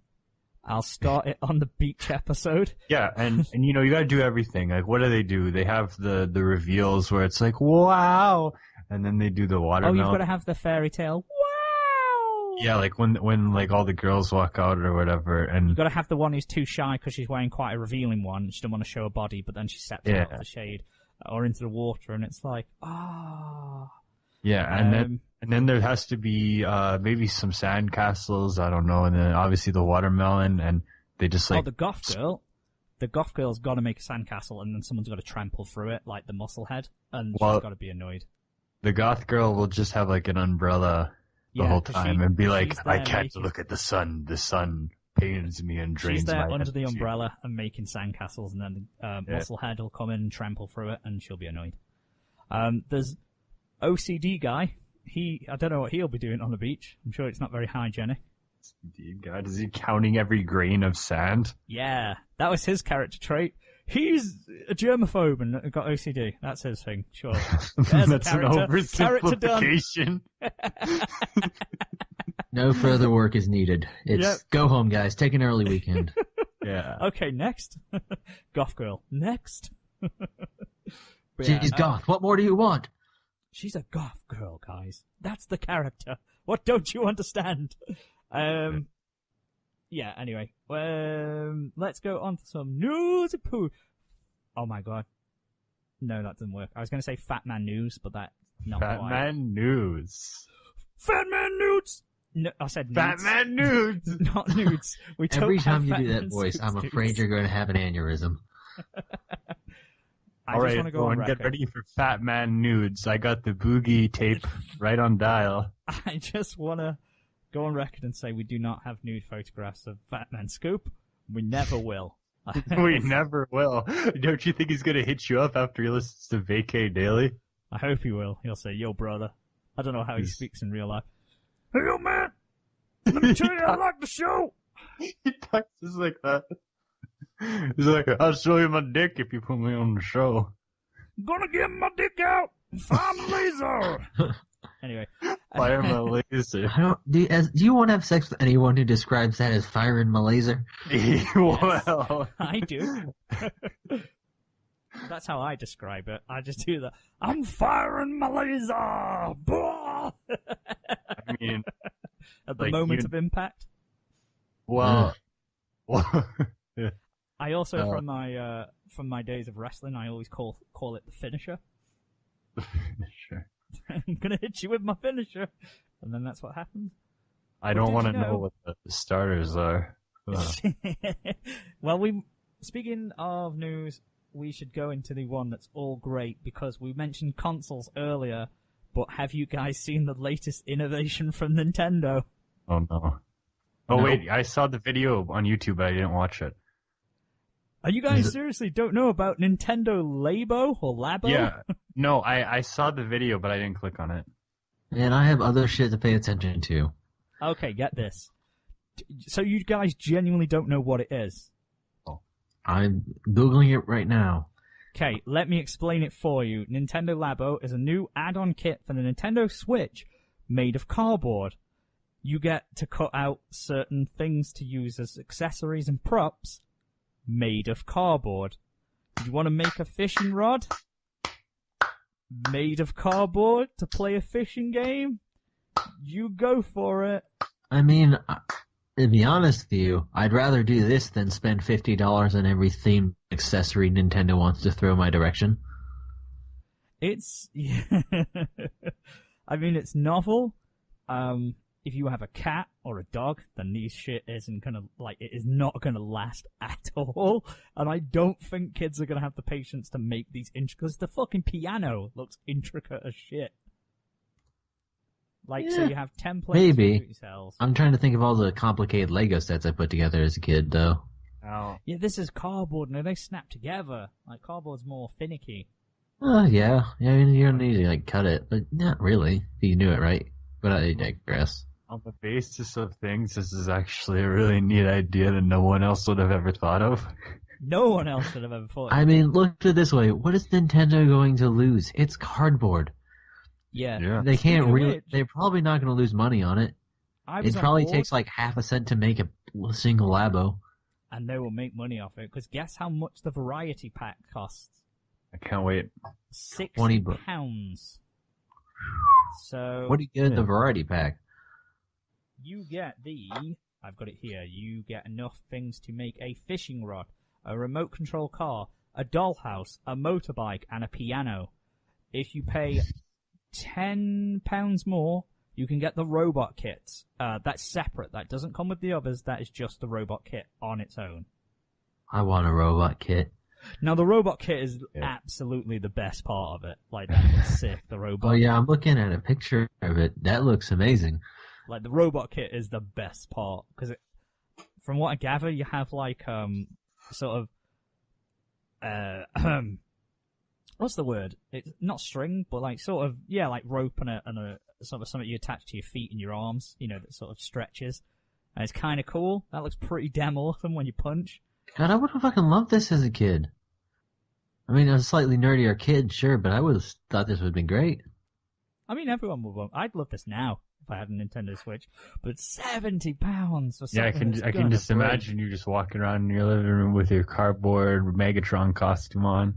I'll start it on the beach episode. Yeah, and you gotta do everything. Like, what do? They have the reveals where it's like, wow, and then they do the watermelon. Oh, you've got to have the fairy tale. Wow! Yeah, like when like all the girls walk out or whatever, and You've got to have the one who's too shy because she's wearing quite a revealing one. She doesn't want to show her body, but then she steps out of the shade or into the water, and it's like, Yeah, and then there has to be maybe some sandcastles, I don't know, and then obviously the watermelon, and they just like... the goth girl. The goth girl's got to make a sandcastle, and then someone's got to trample through it, like the muscle head, and she's got to be annoyed. The goth girl will just have like an umbrella the whole time and be like, I can't look at the sun pains me and drains she's there my under the energy. umbrella and making sandcastles, and then musclehead will come in and trample through it, and she'll be annoyed. There's OCD guy. I don't know what he'll be doing on the beach. I'm sure it's not very hygienic. God, is he counting every grain of sand? Yeah, that was his character trait. He's a germaphobe and got OCD. That's his thing, sure. That's an oversimplification. No further work is needed. It's go home, guys. Take an early weekend. Yeah. Okay, next. Goth girl. Next. She's goth. What more do you want? She's a goth girl, guys. That's the character. What don't you understand? Yeah, anyway. Let's go on to some news. Oh my god. No, that didn't work. I was going to say Fatman News, but that's not Fatman News. Fatman Nudes! No, I said nudes. Fatman Nudes! Not nudes. Every time you do that voice, I'm afraid you're going to have an aneurysm. All right, everyone, get ready for Fatman Nudes. I got the boogie tape right on dial. I just want to go on record and say we do not have nude photographs of Fatman Scoop. We never will. We never will. Don't you think he's going to hit you up after he listens to Vacay Daily? I hope he will. He'll say, yo, brother. I don't know how he speaks in real life. Hey, yo, man. Let me tell you, I like the show. He talks just like that. He's like, I'll show you my dick if you put me on the show. Gonna get my dick out and fire my laser. Anyway. Fire my laser. Do you want to have sex with anyone who describes that as firing my laser? Well. I do. That's how I describe it. I just do that. I'm firing my laser! I mean... At the moment of impact? Well... Yeah. I also, from my days of wrestling, I always call it the finisher. The finisher. I'm gonna hit you with my finisher, and then that's what happens. I don't want to know what the starters are. Well, speaking of news, we should go into the one that's all great, because we mentioned consoles earlier, but have you guys seen the latest innovation from Nintendo? Oh no. Oh no. Wait, I saw the video on YouTube, but I didn't watch it. Are you guys seriously don't know about Nintendo Labo or Labo? Yeah. No, I saw the video, but I didn't click on it. And I have other shit to pay attention to. Okay, get this. So you guys genuinely don't know what it is? Oh. I'm Googling it right now. Okay, let me explain it for you. Nintendo Labo is a new add-on kit for the Nintendo Switch made of cardboard. You get to cut out certain things to use as accessories and props made of cardboard. You want to make a fishing rod made of cardboard to play a fishing game? You go for it. I mean, to be honest with you, I'd rather do this than spend $50 on every themed accessory Nintendo wants to throw my direction. It's... I mean, it's novel. If you have a cat or a dog, then this shit isn't gonna, it is not gonna last at all. And I don't think kids are gonna have the patience to make these because the fucking piano looks intricate as shit. So you have templates. Maybe. I'm trying to think of all the complicated Lego sets I put together as a kid, though. Oh. Yeah, this is cardboard, and they snap together. Cardboard's more finicky. Yeah. I mean, you don't need to, cut it, but not really, if you knew it right. But I digress. On the basis of things, this is actually a really neat idea that no one else would have ever thought of. No one else would have ever thought of. I mean, look at it this way. What is Nintendo going to lose? It's cardboard. Yeah. They can't really... They're probably not going to lose money on it. It probably takes half a cent to make single labo. And they will make money off it, because guess how much the variety pack costs? I can't wait. £60. So What do you get in the variety pack? you get I've got it here, you get enough things to make a fishing rod, a remote control car, a dollhouse, a motorbike, and a piano. If you pay £10 more, you can get the robot kit. That's separate. That doesn't come with the others. That is just the robot kit on its own. I want a robot kit. Now, the robot kit is absolutely the best part of it. Like, that looks sick, the robot. Oh yeah, I'm looking at a picture of it. That looks amazing. Like, the robot kit is the best part. Because from what I gather, you have, like, sort of, what's the word? It's not string, but like sort of, yeah, like rope and a sort of something you attach to your feet and your arms, you know, that sort of stretches. And it's kind of cool. That looks pretty damn awesome when you punch. God, I would have fucking loved this as a kid. I mean, I was a slightly nerdier kid, sure, but I would have thought this would have been great. I mean, everyone would want. I'd love this now if I had a Nintendo Switch, but £70 for something. Yeah, I can just imagine you just walking around in your living room with your cardboard Megatron costume on.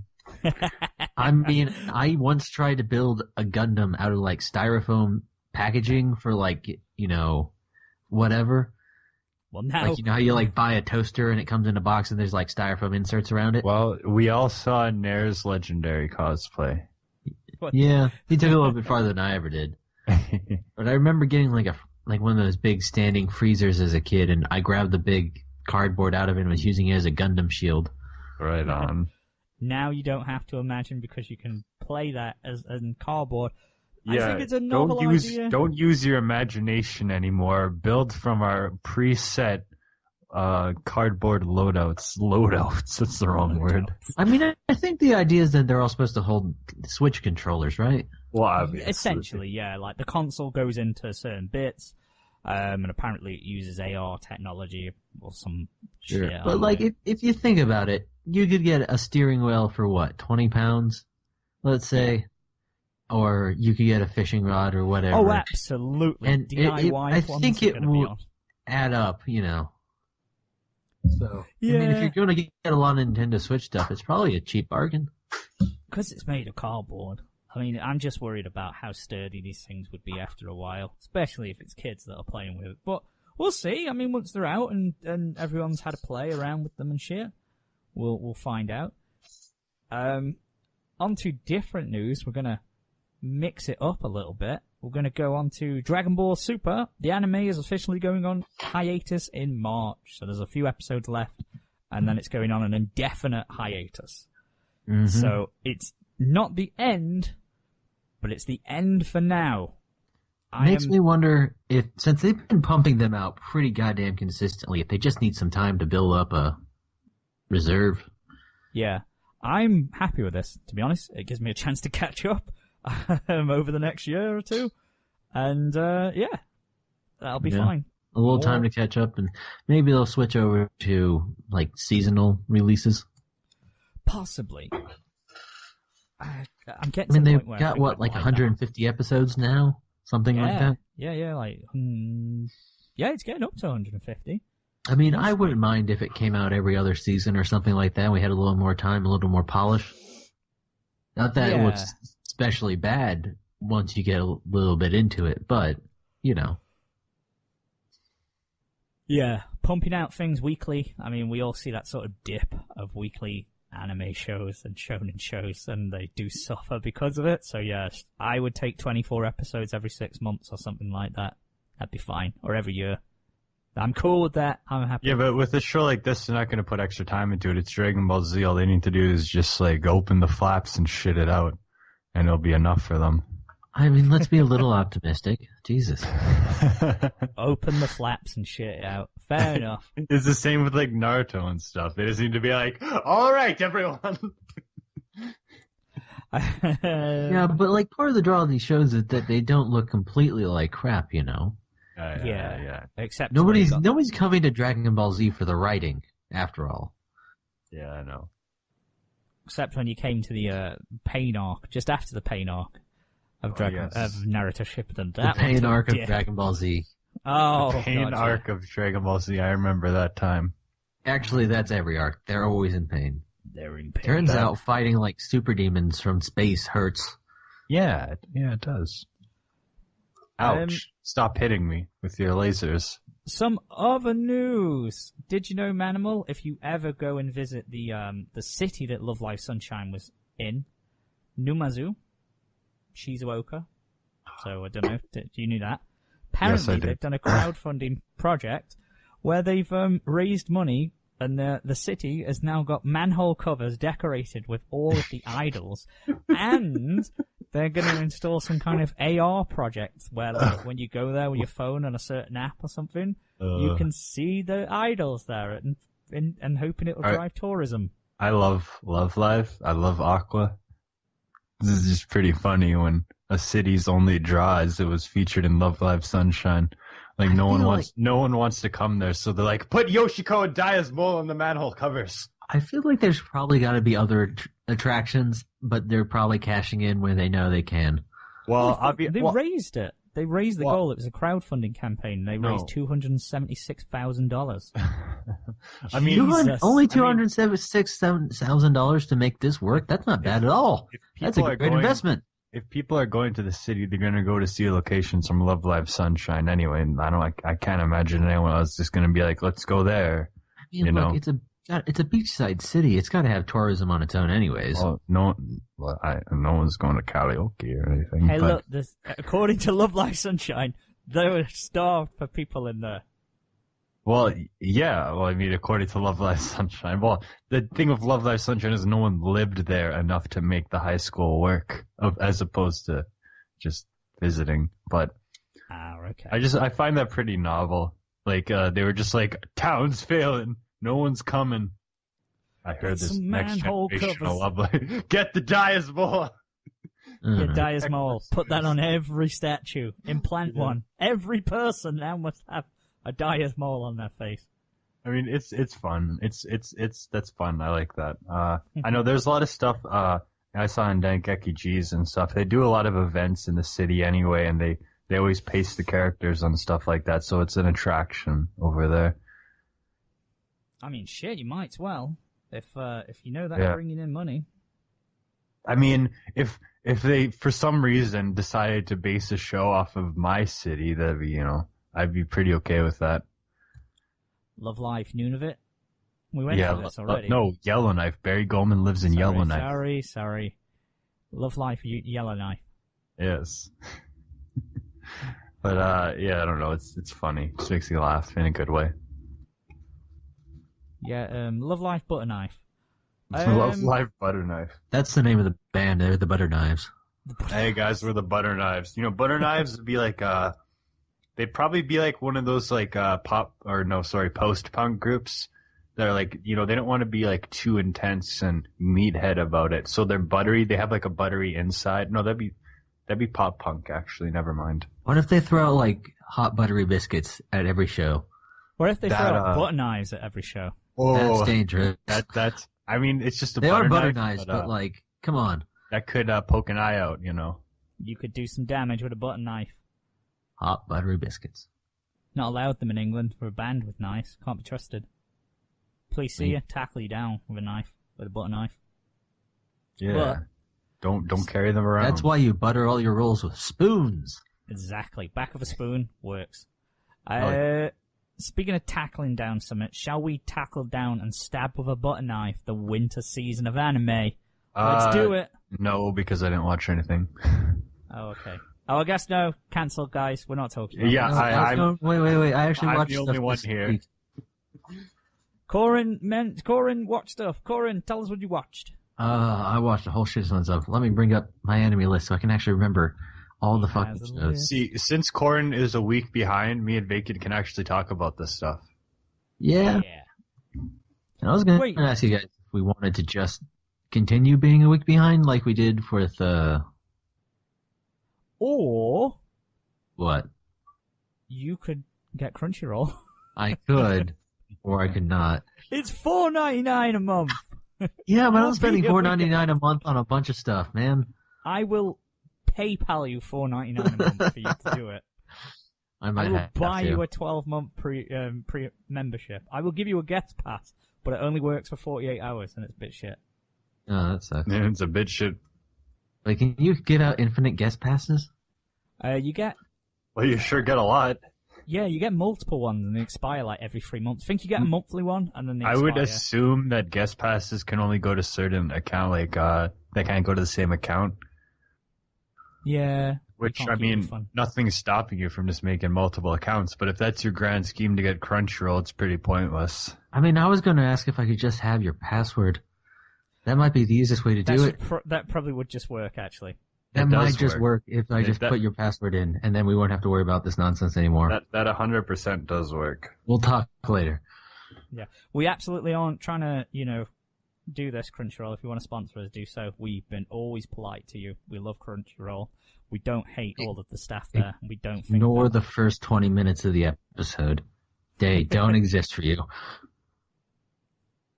I mean, I once tried to build a Gundam out of like styrofoam packaging for like, you know, whatever. Well, now, like, you know how you like buy a toaster and it comes in a box and there's like styrofoam inserts around it? Well, we all saw Nair's legendary cosplay. Yeah, he took it a little bit farther than I ever did. But I remember getting like one of those big standing freezers as a kid, and I grabbed the big cardboard out of it and was using it as a Gundam shield. Right on. Now you don't have to imagine, because you can play that as in cardboard. Yeah, I think it's a novel idea. Don't use your imagination anymore. Build from our preset cardboard loadouts. Loadouts, that's the wrong word. I mean, I think the idea is that they're all supposed to hold Switch controllers, right? Well, obviously. Essentially, yeah. Like, the console goes into certain bits, and apparently it uses AR technology or some shit. But, like, if you think about it, you could get a steering wheel for, what, £20, let's say? Or you could get a fishing rod or whatever. Oh, absolutely. And DIY I think it will add up, you know. So, yeah. I mean, if you're going to get a lot of Nintendo Switch stuff, it's probably a cheap bargain. Because it's made of cardboard. I mean, I'm just worried about how sturdy these things would be after a while, especially if it's kids that are playing with it. But we'll see. I mean, once they're out and everyone's had a play around with them and shit, we'll find out. On to different news. We're going to mix it up a little bit. We're going to go on to Dragonball Super. The anime is officially going on hiatus in March, so there's a few episodes left, and then it's going on an indefinite hiatus. Mm-hmm. So it's not the end, but it's the end for now. Makes me wonder if, since they've been pumping them out pretty goddamn consistently, if they just need some time to build up a reserve. Yeah. I'm happy with this, to be honest. It gives me a chance to catch up over the next year or two. And, yeah, that'll be fine. A little time to catch up, and maybe they'll switch over to, like, seasonal releases. Possibly. I'm getting to the point where they've got, what, like 150 episodes now? Something like that? Yeah, like, yeah, it's getting up to 150. I mean, I wouldn't mind if it came out every other season or something like that. We had a little more time, a little more polish. Not that it was especially bad once you get a little bit into it, but, you know. Yeah, pumping out things weekly. I mean, we all see that sort of dip of weekly anime shows and shonen shows, and they do suffer because of it. So, yeah, I would take 24 episodes every 6 months or something like that. That'd be fine. Or every year. I'm cool with that. I'm happy. Yeah, but with a show like this, they're not going to put extra time into it. It's Dragon Ball Z. All they need to do is just, like, open the flaps and shit it out, and it'll be enough for them. I mean, let's be a little optimistic. Jesus. Open the flaps and shit it out. Fair enough. It's the same with, like, Naruto and stuff. They just need to be like, all right, everyone. Yeah, but, like, part of the draw of these shows is that they don't look completely like crap, you know? Yeah. Except nobody's coming to Dragon Ball Z for the writing, after all. Yeah, I know. Except when you came to the pain arc, just after the pain arc of Naruto Shippuden. The pain arc of Dragon Ball Z. Oh, Pain gotcha. arc of Dragon Ball Z. I remember that time. Actually, that's every arc. They're always in pain. They're in pain. Turns out fighting like super demons from space hurts. Yeah, it does. Ouch. Stop hitting me with your lasers. Some other news. Did you know, Manimal, if you ever go and visit the city that Love Live Sunshine was in, Numazu, Shizuoka. So I don't know if you knew that. Apparently, Yes, I did. they've done a crowdfunding project where they've raised money, and the city has now got manhole covers decorated with all of the idols, and they're going to install some kind of AR project where, like, when you go there with your phone on a certain app or something, you can see the idols there, and hoping it will drive tourism. I love Live. I love Aqua. This is just pretty funny when a city's only draw is it was featured in Love Live Sunshine. Like no one wants to come there, so they're like, put Yoshiko and Daya's mole on the manhole covers. I feel like there's probably got to be other attractions, but they're probably cashing in where they know they can. Well, They raised it. They raised the goal. It was a crowdfunding campaign. They raised $276,000. I mean, only $276,000 to make this work. That's not bad at all. That's a great investment. If people are going to the city, they're going to go to see locations from Love Live Sunshine anyway. And I can't imagine anyone else just going to be like, let's go there. I mean, look, it's a beachside city. It's got to have tourism on its own, anyways. Well, no one's going to karaoke or anything. Hey, look, according to Love Live Sunshine, they were starved for people in there. Well, yeah. Well, I mean, according to Love Live Sunshine. Well, the thing with Love Live Sunshine is no one lived there enough to make the high school work, as opposed to just visiting. But okay. I find that pretty novel. Like, they were just like, town's failing, no one's coming. I heard this next generation of Love Live. Get the Daya's Mole. Get Daya's Mole. Put that on every statue. Implant one. Every person now must have a Daya's Mole on their face. I mean, it's fun. That's fun. I like that. I know there's a lot of stuff, I saw in Dengeki G's and stuff. They do a lot of events in the city anyway, and they always paste the characters on stuff like that, so it's an attraction over there. I mean, shit, you might as well. If you know that's bringing in money. I mean, if they, for some reason, decided to base a show off of my city, that'd be, I'd be pretty okay with that. Love Life, Nunavut? We went through this already. No, Yellowknife. Barry Goldman lives in Yellowknife. Sorry. Love Life, Yellowknife. Yes. But, I don't know. It's funny. It just makes me laugh in a good way. Yeah, Love Life, Butterknife. Love Life, Butterknife. That's the name of the band. They're the Butterknives. Hey, guys, we're the Butterknives. Butterknives would be like, they'd probably be like one of those like post-punk groups that are like, they don't want to be like too intense and meathead about it. So they're buttery. They have like a buttery inside. No, that'd be pop punk actually. Never mind. What if they throw out like hot buttery biscuits at every show? What if they throw out butter knives at every show? Oh, that's dangerous. That's. I mean, it's just they are butter knives, but like, come on. That could poke an eye out. You could do some damage with a butter knife. Hot buttery biscuits. Not allowed them in England for a band with knives. Can't be trusted. Police see you, tackle you down with a butter knife. Yeah. But don't carry them around. That's why you butter all your rolls with spoons. Exactly. Back of a spoon works. Speaking of tackling down something, shall we tackle down and stab with a butter knife the winter season of anime? Let's do it. No, because I didn't watch anything. Oh, okay. Oh, I guess no. Cancel, guys. We're not talking about this. Wait. I actually watched the only one here. Week. Coryn, watch stuff. Coryn, tell us what you watched. I watched a whole shit ton of stuff. Let me bring up my anime list so I can actually remember all the fucking shows. See, since Coryn is a week behind, me and Vacant can actually talk about this stuff. Yeah. And I was going to ask you guys if we wanted to just continue being a week behind like we did with Or what? You could get Crunchyroll. I could, or I could not. It's $4.99 a month. Yeah, but I'm spending $4.99 a month on a bunch of stuff, man. I will PayPal you $4.99 a month for you to do it. I I might will have buy to. you a 12-month pre membership. I will give you a guest pass, but it only works for 48 hours, and it's a bit shit. Oh, that sucks. Yeah, it's a bit shit. Like, can you give out infinite guest passes? You get Well, you sure get a lot. you get multiple ones, and they expire like every 3 months. I think you get a monthly one, and then they I expire. would assume that guest passes can only go to certain account, like they can't go to the same account. Yeah. Which, can't I keep it mean, fun. nothing's stopping you from just making multiple accounts. But if that's your grand scheme to get Crunchyroll, it's pretty pointless. I mean, I was going to ask if I could just have your password. That might be the easiest way to do it. That probably would just work, actually. That It might does just work if I just that- put your password in, and then we won't have to worry about this nonsense anymore. That 100% does work. We'll talk later. Yeah. We absolutely aren't trying to, do this, Crunchyroll. If you want to sponsor us, do so. We've been always polite to you. We love Crunchyroll. We don't hate all of the staff there. We don't think Ignore that... the first 20 minutes of the episode. They don't exist for you.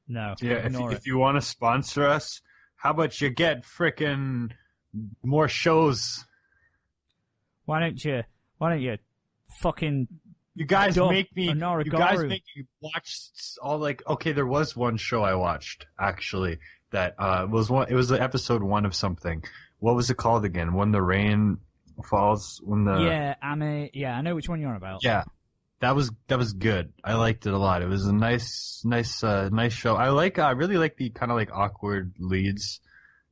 No. Yeah, ignore if you want to sponsor us, how about you get frickin' more shows? Why don't you fucking... You guys Dub make me. Onarigaru. You guys make me watch all like. Okay, there was one show I watched actually that was one. It was episode 1 of something. What was it called again? When the rain falls. When the Yeah, I know which one you're on about. yeah, that was good. I liked it a lot. It was a nice show. I really like the kind of like awkward leads.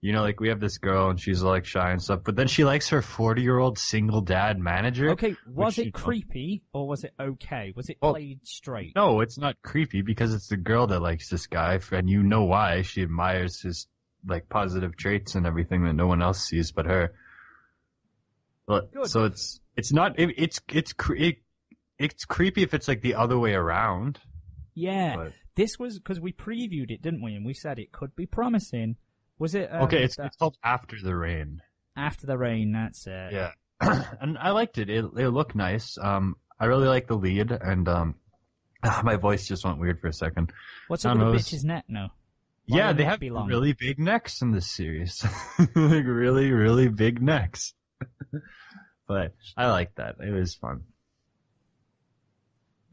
Like we have this girl and she's like shy and stuff, but then she likes her 40-year-old single dad manager. Okay, was which, it creepy or was it okay? Was it Well, played straight? No, it's not creepy because it's the girl that likes this guy, and you know why. She admires his like positive traits and everything that no one else sees but her. But Good. so it's not it's creepy if it's like the other way around. Yeah, But- this was because we previewed it, didn't we? And we said it could be promising. Was it? Okay, it's called After the Rain. After the Rain. That's it. Yeah, and I liked it. It looked nice. I really like the lead, and my voice just went weird for a second. What's I up don't with know, the bitch's neck now? Why Yeah, would they it have be long? really big necks in this series. Like really, really big necks. But I like that. It was fun.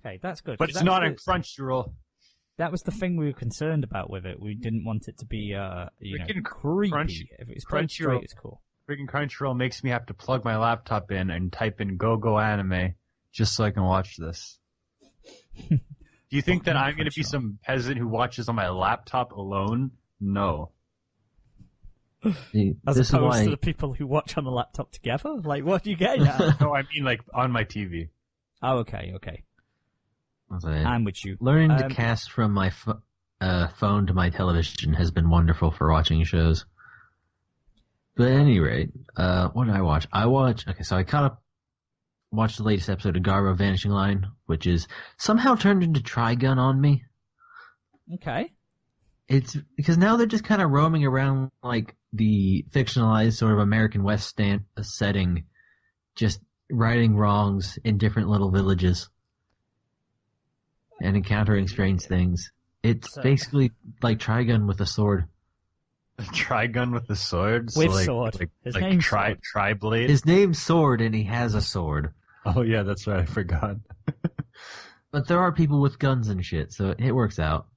Okay, that's good. But 'cause it's that not was in Crunchyroll. That was the thing we were concerned about with it. We didn't want it to be, Freaking creepy. If it's played straight, it's cool. Freaking Crunchyroll makes me have to plug my laptop in and type in Go Anime just so I can watch this. Do you think that I'm going to be Crunchyroll. some peasant who watches on my laptop alone? No. See, As this is opposed why to the people who watch on the laptop together? Like, what do you get at? No, I mean like on my TV. Oh, okay. I'll say it. I'm with you. Learning to cast from my phone to my television has been wonderful for watching shows. But at any rate, what did I watch? So I watched the latest episode of Garo Vanishing Line, which is somehow turned into Trigun on me. Okay. It's because now they're just kind of roaming around like the fictionalized sort of American West setting, just righting wrongs in different little villages and encountering strange things. It's basically like Trigun with a sword. A Trigun with the sword? With sword. His name's Sword. Tri-blade? His name's Sword, and he has a sword. Oh yeah, that's right, I forgot. But there are people with guns and shit, so it works out.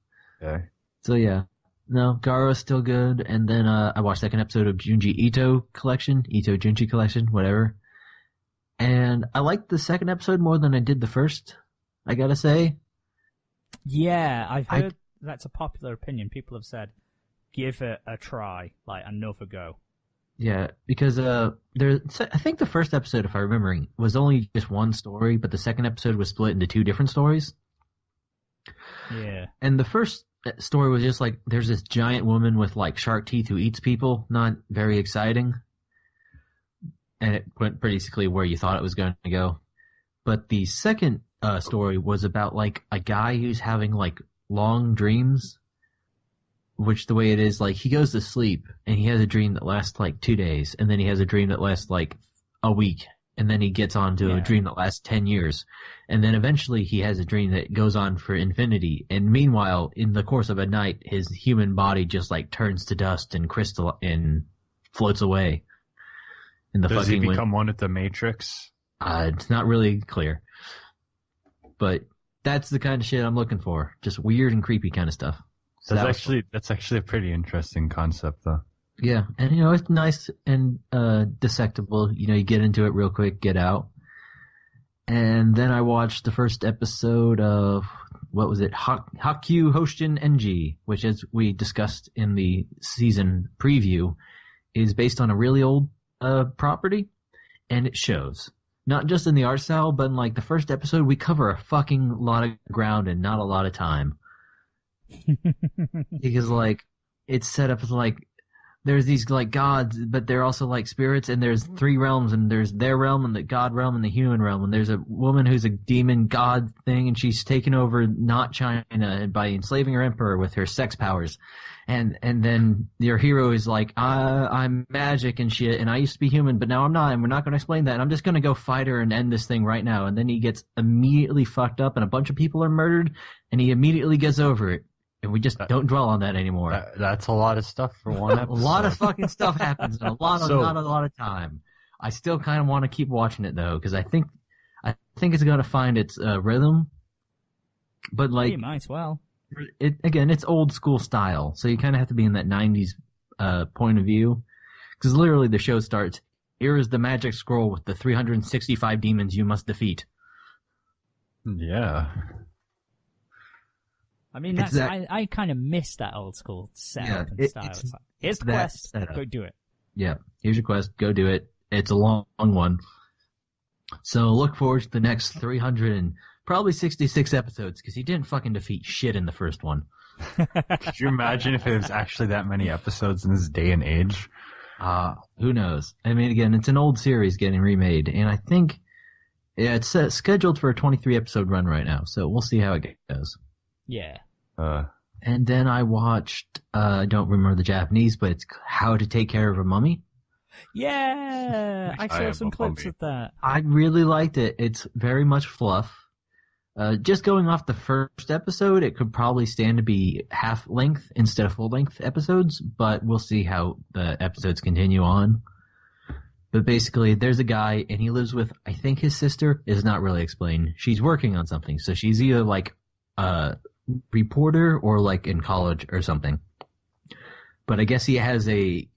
Okay. So yeah. No, Garo's still good, and then I watched the second episode of Junji Ito Junji Collection, whatever. And I liked the second episode more than I did the first, I gotta say. Yeah, I've heard that's a popular opinion. People have said, give it a try, like another go. Yeah, because I think the first episode, if I'm remembering, was only just one story, but the second episode was split into 2 different stories. Yeah. And the first story was just like, there's this giant woman with like shark teeth who eats people. Not very exciting. And it went basically where you thought it was going to go. But the second story was about like a guy who's having like long dreams, which the way it is, like he goes to sleep and he has a dream that lasts like 2 days, and then he has a dream that lasts like a week, and then he gets on to a dream that lasts 10 years. And then eventually he has a dream that goes on for infinity. And meanwhile, in the course of a night, his human body just like turns to dust and floats away. In the Does he fucking become one with the Matrix? It's not really clear. But that's the kind of shit I'm looking for. Just weird and creepy kind of stuff. So That's actually a pretty interesting concept, though. Yeah, and it's nice and dissectable. You get into it real quick, get out. And then I watched the first episode of, what was it, Hakyu Hoshin Enji, which, as we discussed in the season preview, is based on a really old property, and it shows. Not just in the art style, but in like the first episode, we cover a fucking lot of ground and not a lot of time. Because like it's set up as like there's these like gods, but they're also like spirits, and there's 3 realms, and there's their realm and the god realm and the human realm, and there's a woman who's a demon god thing, and she's taken over not China by enslaving her emperor with her sex powers. And then your hero is like, I'm magic and shit, and I used to be human, but now I'm not, and we're not going to explain that. And I'm just going to go fight her and end this thing right now. And then he gets immediately fucked up, and a bunch of people are murdered, and he immediately gets over it. And we just don't dwell on that anymore. That's a lot of stuff for one episode. A lot of fucking stuff happens in not a lot of time. I still kind of want to keep watching it though, because I think it's going to find its rhythm. But like, you might as well. It's old school style, so you kind of have to be in that 90s point of view. Because literally the show starts, here is the magic scroll with the 365 demons you must defeat. Yeah. I mean, I kind of miss that old school setup and style. It's like, here's the quest, go do it. Yeah, here's your quest, go do it. It's a long one. So look forward to the next 300 and probably 66 episodes, because he didn't fucking defeat shit in the first one. Could you imagine if it was actually that many episodes in this day and age? Who knows? I mean, again, it's an old series getting remade, and I think it's scheduled for a 23-episode run right now, so we'll see how it goes. Yeah. And then I watched, I don't remember the Japanese, but it's How to Take Care of a Mummy. Yeah, I saw some clips of that. I really liked it. It's very much fluff. Just going off the first episode, it could probably stand to be half-length instead of full-length episodes, but we'll see how the episodes continue on. But basically, there's a guy, and he lives with, I think his sister is not really explained. She's working on something, so she's either like a reporter or like in college or something. But I guess he has a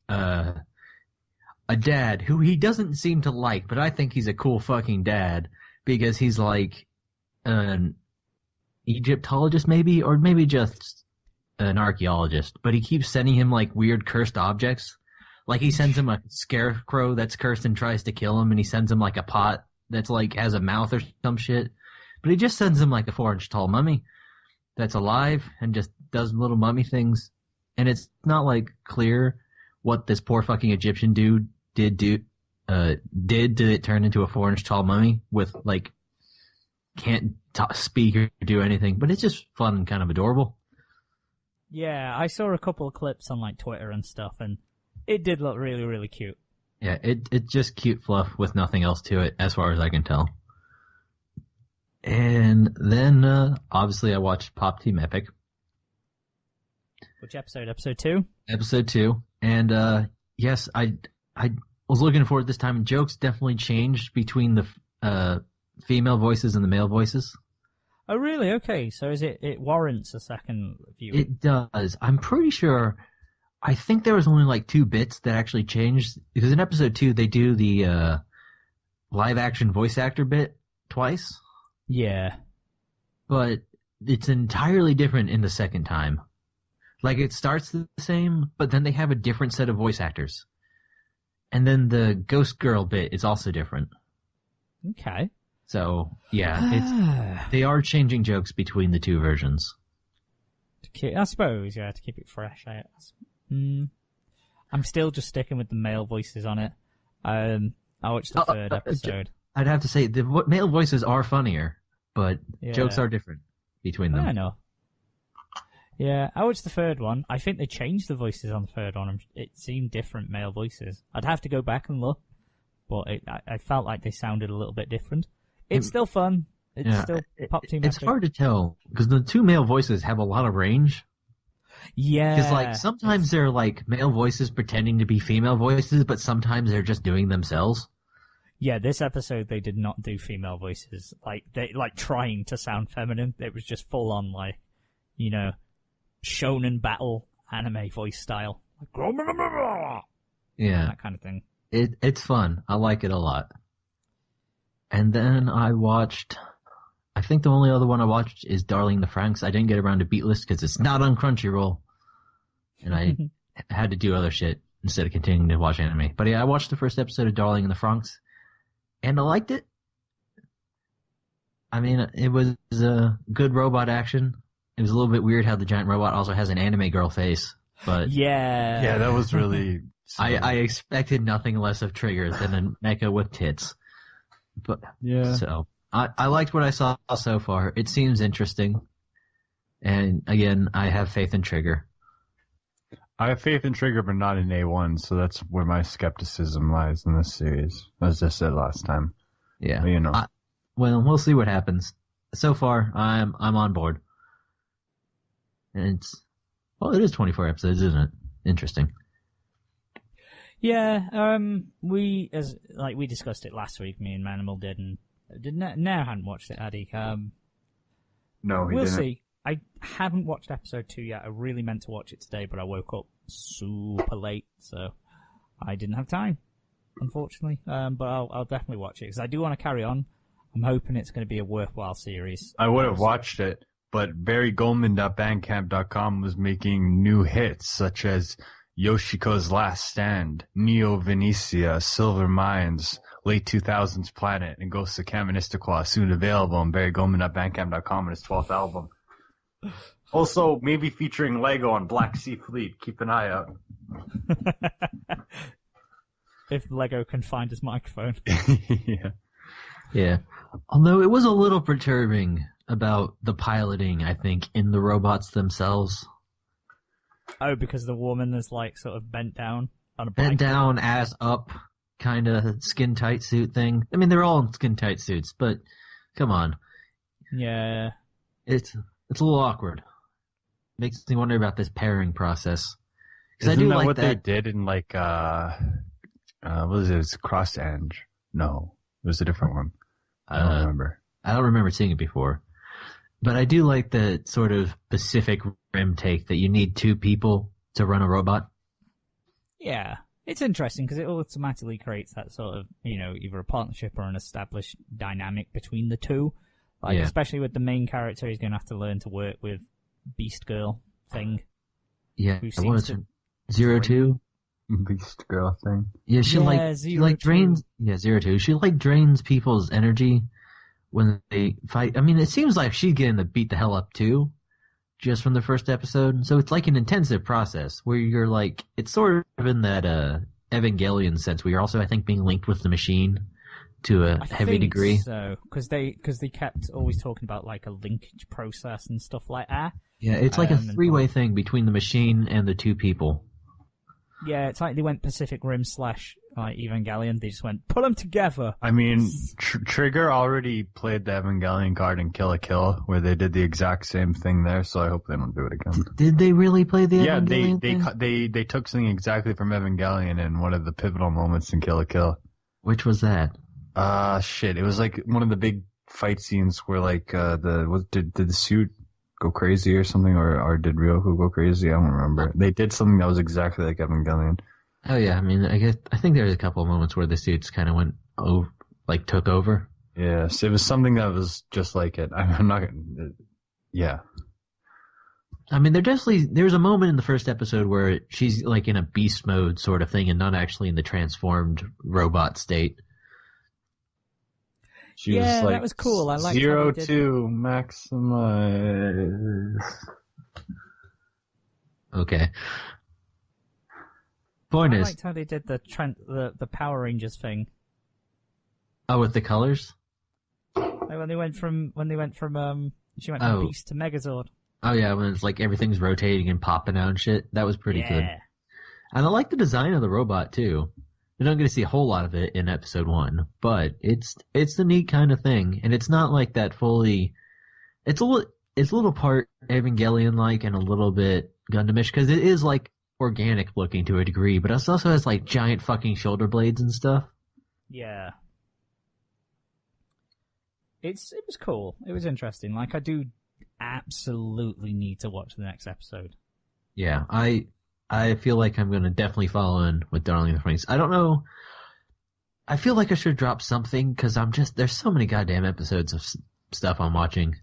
dad who he doesn't seem to like, but I think he's a cool fucking dad, because he's like an Egyptologist maybe, or maybe just an archaeologist, but he keeps sending him like weird cursed objects. Like he sends him a scarecrow that's cursed and tries to kill him, and he sends him like a pot that's like has a mouth or some shit. But he just sends him like a 4-inch tall mummy that's alive and just does little mummy things. And it's not like clear what this poor fucking Egyptian dude did to it turn into a 4-inch tall mummy with like can't speak or do anything, but it's just fun and kind of adorable. Yeah, I saw a couple of clips on like Twitter and stuff, and it did look really, really cute. Yeah, it's just cute fluff with nothing else to it, as far as I can tell. And then, obviously, I watched Pop Team Epic. Which episode? Episode 2? Episode 2. And, yes, I was looking forward this time, and jokes definitely changed between the female voices and the male voices. Oh, really? Okay, so it warrants a second view? It does. I'm pretty sure, I think there was only like 2 bits that actually changed, because in episode 2, they do the live-action voice actor bit twice. Yeah. But it's entirely different in the second time. Like, it starts the same, but then they have a different set of voice actors. And then the Ghost Girl bit is also different. Okay. So, yeah, they are changing jokes between the 2 versions. I suppose, yeah, to keep it fresh. I'm still just sticking with the male voices on it. I watched the 3rd episode. I'd have to say, the male voices are funnier, but jokes are different between them. I know. Yeah, I watched the 3rd one. I think they changed the voices on the 3rd one. It seemed different male voices. I'd have to go back and look, but I felt like they sounded a little bit different. It's still fun. It's still Pop Team It's Epic. hard to tell, because the 2 male voices have a lot of range. Yeah. Because, like, sometimes they're, like, male voices pretending to be female voices, but sometimes they're just doing themselves. Yeah, this episode they did not do female voices. They trying to sound feminine. It was just full on shonen battle anime voice style. Yeah. That kind of thing. It's fun. I like it a lot. And then I think the only other one I watched is Darling the Franxx. I didn't get around to Beatlist because it's not on Crunchyroll. And I had to do other shit instead of continuing to watch anime. But yeah, I watched the first episode of Darling and the Franxx, and I liked it. I mean, it was good robot action. It was a little bit weird how the giant robot also has an anime girl face. But yeah, that was really... I expected nothing less of Trigger than a mecha with tits. But yeah. So I liked what I saw so far. It seems interesting. And again, I have faith in Trigger. I have faith in Trigger, but not in A1, so that's where my skepticism lies in this series, as I said last time. Yeah. But, well, we'll see what happens. So far, I'm on board. And it is 24 episodes, isn't it? Interesting. Yeah, we discussed it last week, me and Manimal did, and now hadn't watched it, Addy. No, he we'll didn't. see. I haven't watched episode 2 yet. I really meant to watch it today, but I woke up super late, so I didn't have time, unfortunately. But I'll definitely watch it, because I do want to carry on. I'm hoping it's going to be a worthwhile series. I would have watched it, but BarryGoldman.bandcamp.com was making new hits, such as Yoshiko's Last Stand, Neo Venetia, Silver Mines, Late 2000s Planet, and Ghosts of Kaministakwa, soon available on BarryGoldman.bandcamp.com in his 12th album. Also, maybe featuring Lego on Black Sea Fleet. Keep an eye out. If Lego can find his microphone. Yeah. Although it was a little perturbing about the piloting, I think, in the robots themselves. Oh, because the woman is sort of bent down on a bike. Bent down, ass up, kind of skin tight suit thing. I mean, they're all in skin tight suits, but come on. Yeah. It's a little awkward. Makes me wonder about this pairing process. Isn't that what they did in what was it? It was Cross Eng. No, it was a different one. I don't remember. I don't remember seeing it before. But I do like the sort of Pacific Rim take that you need two people to run a robot. Yeah. It's interesting because it automatically creates that sort of, either a partnership or an established dynamic between the two. Especially with the main character, he's going to have to learn to work with Beast Girl thing. Yeah. Who What was it? 02? Beast Girl thing. Yeah, she drains. Yeah, 02. She drains people's energy when they fight. I mean, it seems like she's getting to beat the hell up too, just from the first episode. So it's like an intensive process where you're it's sort of in that Evangelion sense where you're also, I think, being linked with the machine to a heavy degree. So, because they kept always talking about a linkage process and stuff like that. Yeah, it's like a three-way thing between the machine and the two people. Yeah, it's like they went Pacific Rim / Evangelion. They just went, put them together. I mean, Trigger already played the Evangelion card in Kill la Kill, where they did the exact same thing there, so I hope they don't do it again. Did they really play the Evangelion thing? They took something exactly from Evangelion in one of the pivotal moments in Kill la Kill. Which was that? Shit. It was one of the big fight scenes where did the suit go crazy or something, or did Ryoku go crazy? I don't remember. They did something that was exactly like Evangelion. Oh yeah, I mean, I think there's a couple of moments where the suits kind of went over, took over. Yes, it was something that was just like it. I'm not gonna. Yeah. I mean, there's a moment in the first episode where she's in a beast mode sort of thing and not actually in the transformed robot state. She was that was cool. I liked 02 maximize. Okay. Point is, I liked how they did the Power Rangers thing. Oh, with the colors? When they went from she went from Beast to Megazord. Oh yeah, when it's everything's rotating and popping out and shit. That was pretty good. And I like the design of the robot too. You're not going to see a whole lot of it in episode 1, but it's the neat kind of thing, and it's not that fully. It's a little part Evangelion and a little bit Gundamish because it is organic looking to a degree, but it also has giant fucking shoulder blades and stuff. Yeah. it was cool. It was interesting. Like, I do absolutely need to watch the next episode. Yeah, I feel like I'm going to definitely follow in with Darling in the Franxx. I don't know. I feel like I should drop something because there's so many goddamn episodes of stuff I'm watching.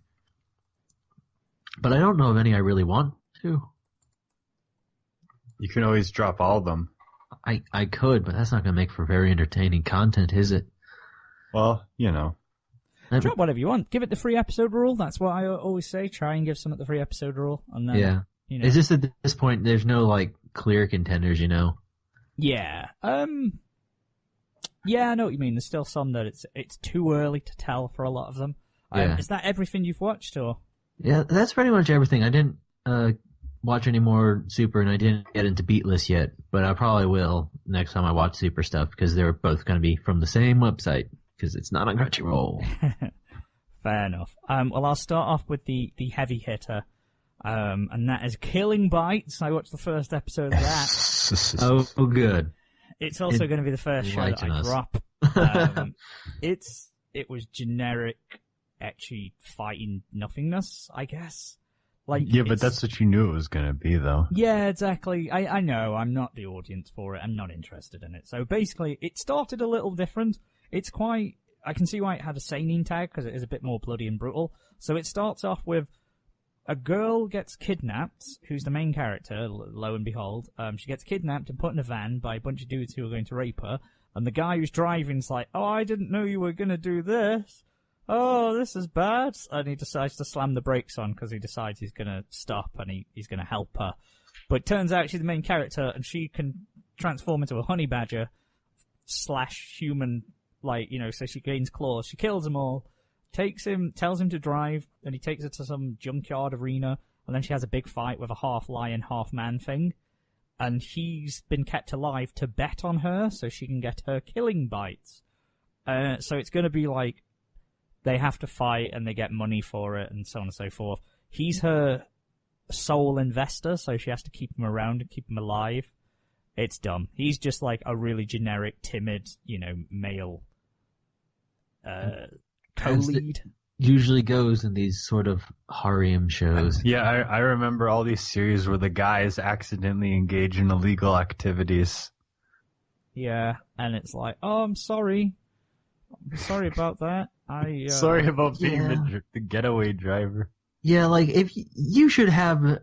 But I don't know of any I really want to. You can always drop all of them. I could, but that's not going to make for very entertaining content, is it? Well, you know. Drop whatever you want. Give it the free episode rule. That's what I always say. Try and give some at the free episode rule. And then, yeah. You know. It's just at this point, there's no, like, clear contenders, you know? Yeah. Yeah, I know what you mean. There's still some that it's too early to tell for a lot of them. Yeah. Is that everything you've watched, or? Yeah, that's pretty much everything. I didn't watch any more Super, and I didn't get into Beatless yet, but I probably will next time I watch Super stuff, because they're both going to be from the same website, because it's not on Crunchyroll. Fair enough. Well, I'll start off with the heavy hitter, and that is Killing Bites. I watched the first episode of that. Oh, good. It's also going to be the first show that I drop. It was generic, ecchi fighting nothingness, I guess. Like, yeah, but that's what you knew it was going to be, though. Yeah, exactly. I know. I'm not the audience for it. I'm not interested in it. So basically, it started a little different. It's quite... I can see why it had a seinen tag, because it is a bit more bloody and brutal. So it starts off with a girl gets kidnapped, who's the main character, lo and behold. She gets kidnapped and put in a van by a bunch of dudes who are going to rape her. And the guy who's driving's like, oh, I didn't know you were going to do this. Oh, this is bad. And he decides to slam the brakes on because he decides he's going to stop and he's going to help her. But it turns out she's the main character and she can transform into a honey badger / human, like, you know, so she gains claws. She kills them all, takes him, tells him to drive, and he takes her to some junkyard arena, and then she has a big fight with a half lion, half man thing. And he's been kept alive to bet on her so she can get her killing bites. So it's going to be like, they have to fight and they get money for it and so on and so forth. He's her sole investor, so she has to keep him around and keep him alive. It's dumb. He's just like a really generic, timid, you know, male co-lead. Usually goes in these sort of harem shows. Yeah, I remember all these series where the guys accidentally engage in illegal activities. Yeah, and it's like, oh, I'm sorry. I'm sorry about that. Sorry about being the getaway driver. Yeah, like, if you should have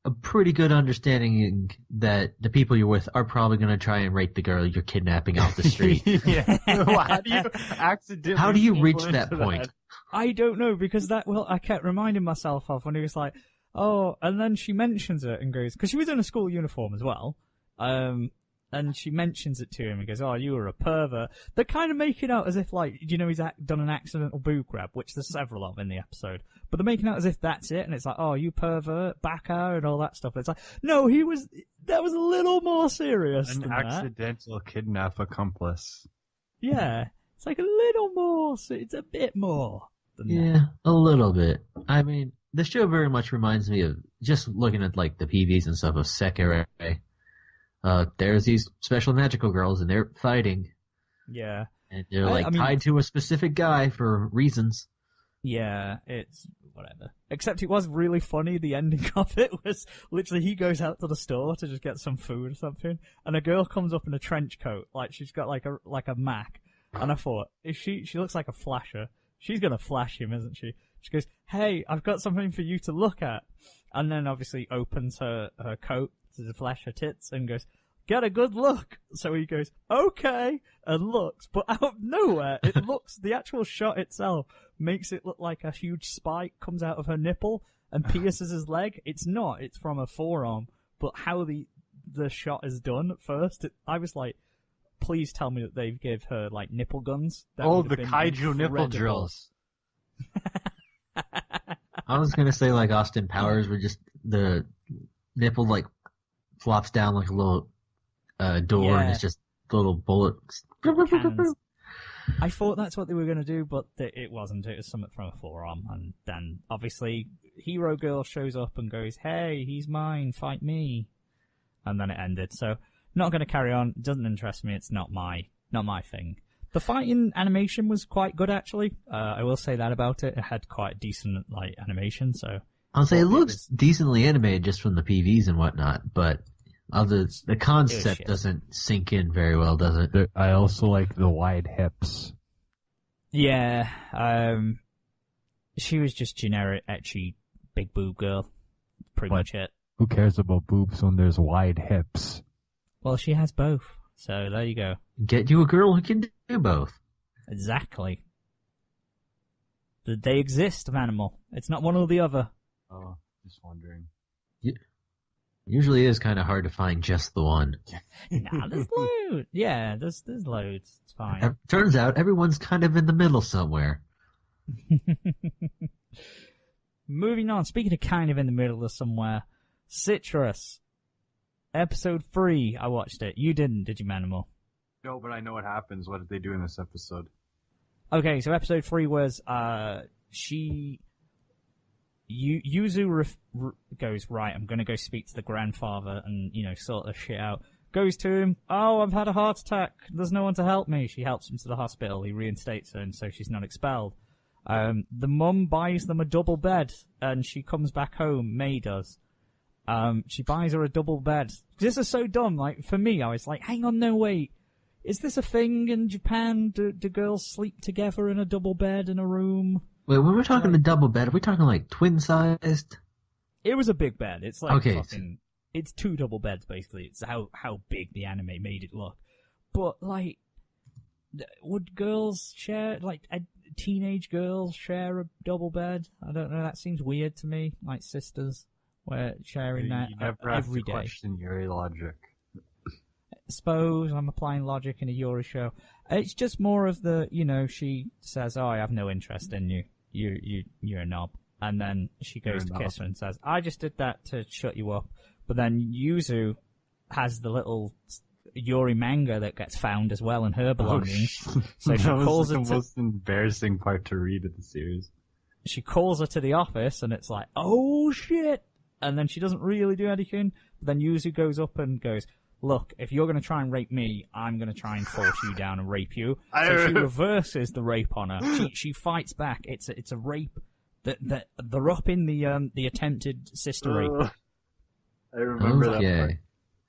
a pretty good understanding that the people you're with are probably going to try and rape the girl you're kidnapping off the street. Yeah. How do you reach that point? I don't know, because I kept reminding myself of when he was like, oh, and then she mentions it and goes, because she was in a school uniform as well, and she mentions it to him and goes, oh, you were a pervert. They're kind of making out as if, like, you know, he's done an accidental boob grab, which there's several of in the episode, but they're making out as if that's it, and it's like, oh, you pervert, Bacca, and all that stuff. And it's like, no, that was a little more serious than that. An accidental kidnap accomplice. Yeah. It's like a little more, so it's a bit more than that. Yeah, a little bit. I mean, the show very much reminds me of, just looking at, like, the PVs and stuff, of Sekirei. There's these special magical girls, and they're fighting. Yeah. And they're, tied to a specific guy for reasons. Yeah, it's whatever. Except it was really funny, the ending of it was literally he goes out to the store to just get some food or something, and a girl comes up in a trench coat, like she's got like a Mac. And I thought, if she looks like a flasher, she's gonna flash him, isn't she? She goes, hey, I've got something for you to look at. And then obviously opens her coat to flash her tits and goes, get a good look. So he goes, okay, and looks, but out of nowhere, the actual shot itself makes it look like a huge spike comes out of her nipple and pierces his leg. It's not, it's from her forearm, but how the shot is done at first, I was like, please tell me that they give her, like, nipple guns. The kaiju nipple drills. I was gonna say, like, Austin Powers, where just the nipple, like, flops down like a little door, and it's just little bullets. Cannons. I thought that's what they were gonna do, but it wasn't. It was something from a forearm, and then, obviously, Hero Girl shows up and goes, hey, he's mine, fight me. And then it ended, so... Not going to carry on. It doesn't interest me. It's not my thing. The fighting animation was quite good, actually. I will say that about it. It had quite decent animation, so... I'll say it looks decently animated just from the PVs and whatnot, but the concept doesn't sink in very well, does it? I also like the wide hips. Yeah, she was just generic, ecchi, big boob girl. Pretty much it. Who cares about boobs when there's wide hips? Well, she has both, so there you go. Get you a girl who can do both. Exactly. They exist, Manimal. It's not one or the other. Oh, just wondering. Usually it is kind of hard to find just the one. Nah, there's loads. Yeah, there's loads. It's fine. Turns out everyone's kind of in the middle somewhere. Moving on, speaking of kind of in the middle of somewhere, Citrus. Episode 3, I watched it. You didn't, did you, Manimal? No, but I know what happens. What did they do in this episode? Okay, so episode 3 was, Yuzu goes, right, I'm gonna go speak to the grandfather and, sort the shit out. Goes to him, oh, I've had a heart attack. There's no one to help me. She helps him to the hospital. He reinstates her, and so she's not expelled. The mum buys them a double bed, and she comes back home. May does. She buys her a double bed. This is so dumb. Like, for me, I was like, hang on, no, wait. Is this a thing in Japan? Do girls sleep together in a double bed in a room? Wait, when we're talking a double bed, are we talking like twin-sized? It was a big bed. It's like okay. It's 2 double beds, basically. It's how big the anime made it look. But, like, would girls share, like, teenage girls share a double bed? I don't know. That seems weird to me. Like sisters, where sharing that you never every have to day. question Yuri logic. Suppose I'm applying logic in a Yuri show. It's just more of the, she says, oh, I have no interest in you. You're a knob. And then she goes to kiss her and says, I just did that to shut you up. But then Yuzu has the little Yuri manga that gets found as well in her belongings. So she calls the most embarrassing part to read of the series. She calls her to the office and it's like, oh shit! And then she doesn't really do anything. But then Yuzu goes up and goes, look, if you're going to try and rape me, I'm going to try and force you down and rape you. So she reverses the rape on her. She fights back. It's a rape. They're up in the attempted sister rape. I remember that part.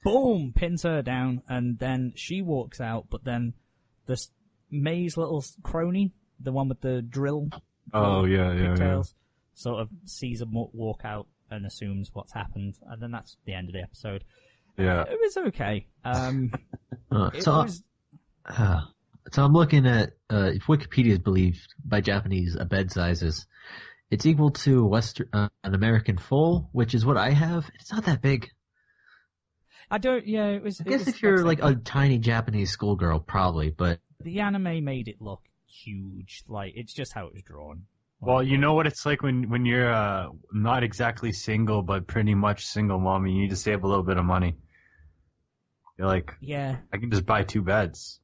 Boom! Pins her down, and then she walks out, but then this May's little crony, the one with the drill. Oh, yeah. Sort of sees him walk out and assumes what's happened, and then that's the end of the episode. Yeah. It was okay. So I'm looking at, if Wikipedia is believed by Japanese bed sizes, it's equal to an American full, which is what I have. It's not that big. I guess if you're like a tiny Japanese schoolgirl, probably, but... The anime made it look huge. Like, it's just how it was drawn. Well, you know what it's like when you're not exactly single, but pretty much single mom, and you need to save a little bit of money. You're like, yeah, I can just buy 2 beds.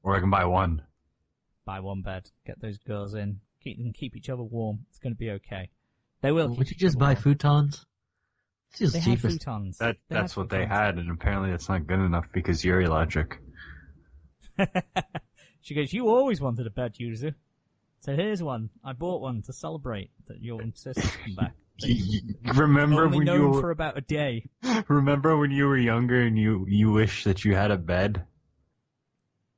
Or I can buy 1. Buy 1 bed. Get those girls in. Keep each other warm. It's going to be okay. They will. Would you just buy futons? It's just they cheapest. have futons. That's what they had, and apparently that's not good enough because Yuri logic. She goes, you always wanted a bed, Yuzu. So here's one. I bought one to celebrate that your sister's come back. Remember when you were for about a day? Remember when you were younger and you wish that you had a bed?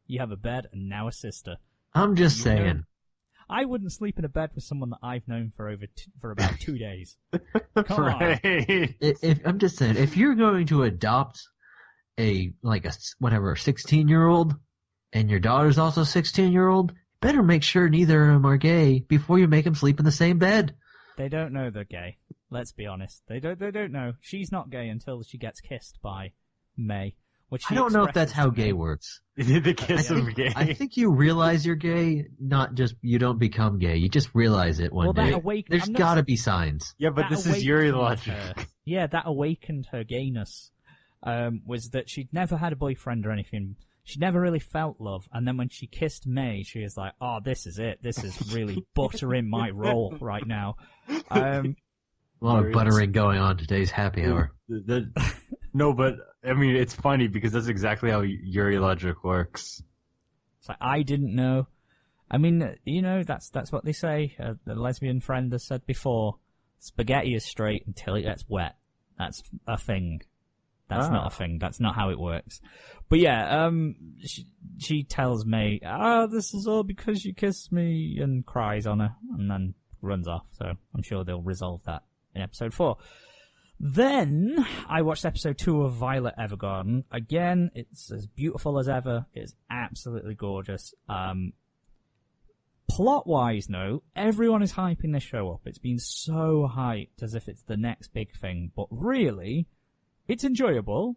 You have a bed and now a sister. I'm just saying. I wouldn't sleep in a bed with someone that I've known for about 2 days. Come on. I'm just saying, if you're going to adopt a 16-year-old, and your daughter's also 16-year-old, better make sure neither of them are gay before you make them sleep in the same bed. They don't know they're gay. Let's be honest. They don't know. She's not gay until she gets kissed by May. I don't know if that's how gay works. The kiss of gay. I think you realize you're gay, not just you don't become gay. You just realize it one day. There's got to be signs. Yeah, but this is Yuri logic. Yeah, that awakened her gayness. Was that she'd never had a boyfriend or anything. She never really felt love. And then when she kissed May, she was like, oh, this is it. This is really buttering my roll right now. A lot of buttering going on today's happy hour. No, but, I mean, it's funny because that's exactly how Yuri logic works. It's like, I didn't know. I mean, you know, that's what they say. The lesbian friend has said before, spaghetti is straight until it gets wet. That's a thing. That's not a thing. That's not how it works. But yeah, she tells me, this is all because you kissed me, and cries on her, and then runs off. So I'm sure they'll resolve that in episode 4. Then I watched episode 2 of Violet Evergarden. Again, it's as beautiful as ever. It's absolutely gorgeous. Plot-wise, no, everyone is hyping this show up. It's been so hyped as if it's the next big thing. But really, it's enjoyable,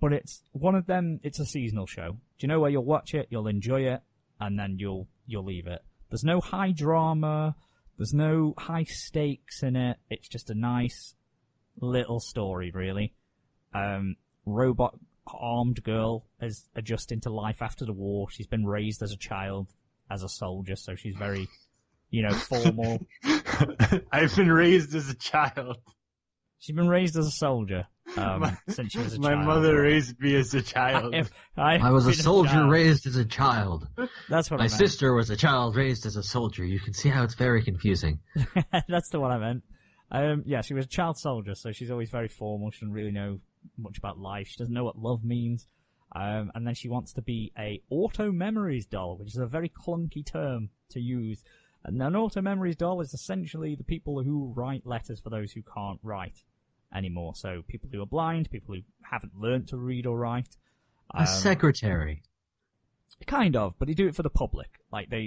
but it's one of them, it's a seasonal show. Do you know where you'll watch it, you'll enjoy it, and then you'll leave it. There's no high drama, there's no high stakes in it. It's just a nice little story, really. Robot-armed girl is adjusting to life after the war. She's been raised as a child, as a soldier, so she's very, formal. I've been raised as a child. She's been raised as a soldier since she was a child. My mother raised me as a child. I was a soldier raised as a child. That's what I meant. My sister was a child raised as a soldier. You can see how it's very confusing. That's the one I meant. Yeah, she was a child soldier, so she's always very formal. She doesn't really know much about life. She doesn't know what love means. And then she wants to be a auto-memories doll, which is a very clunky term to use. And an auto-memories doll is essentially the people who write letters for those who can't write anymore. So people who are blind, people who haven't learned to read or write. A secretary. Kind of, but they do it for the public.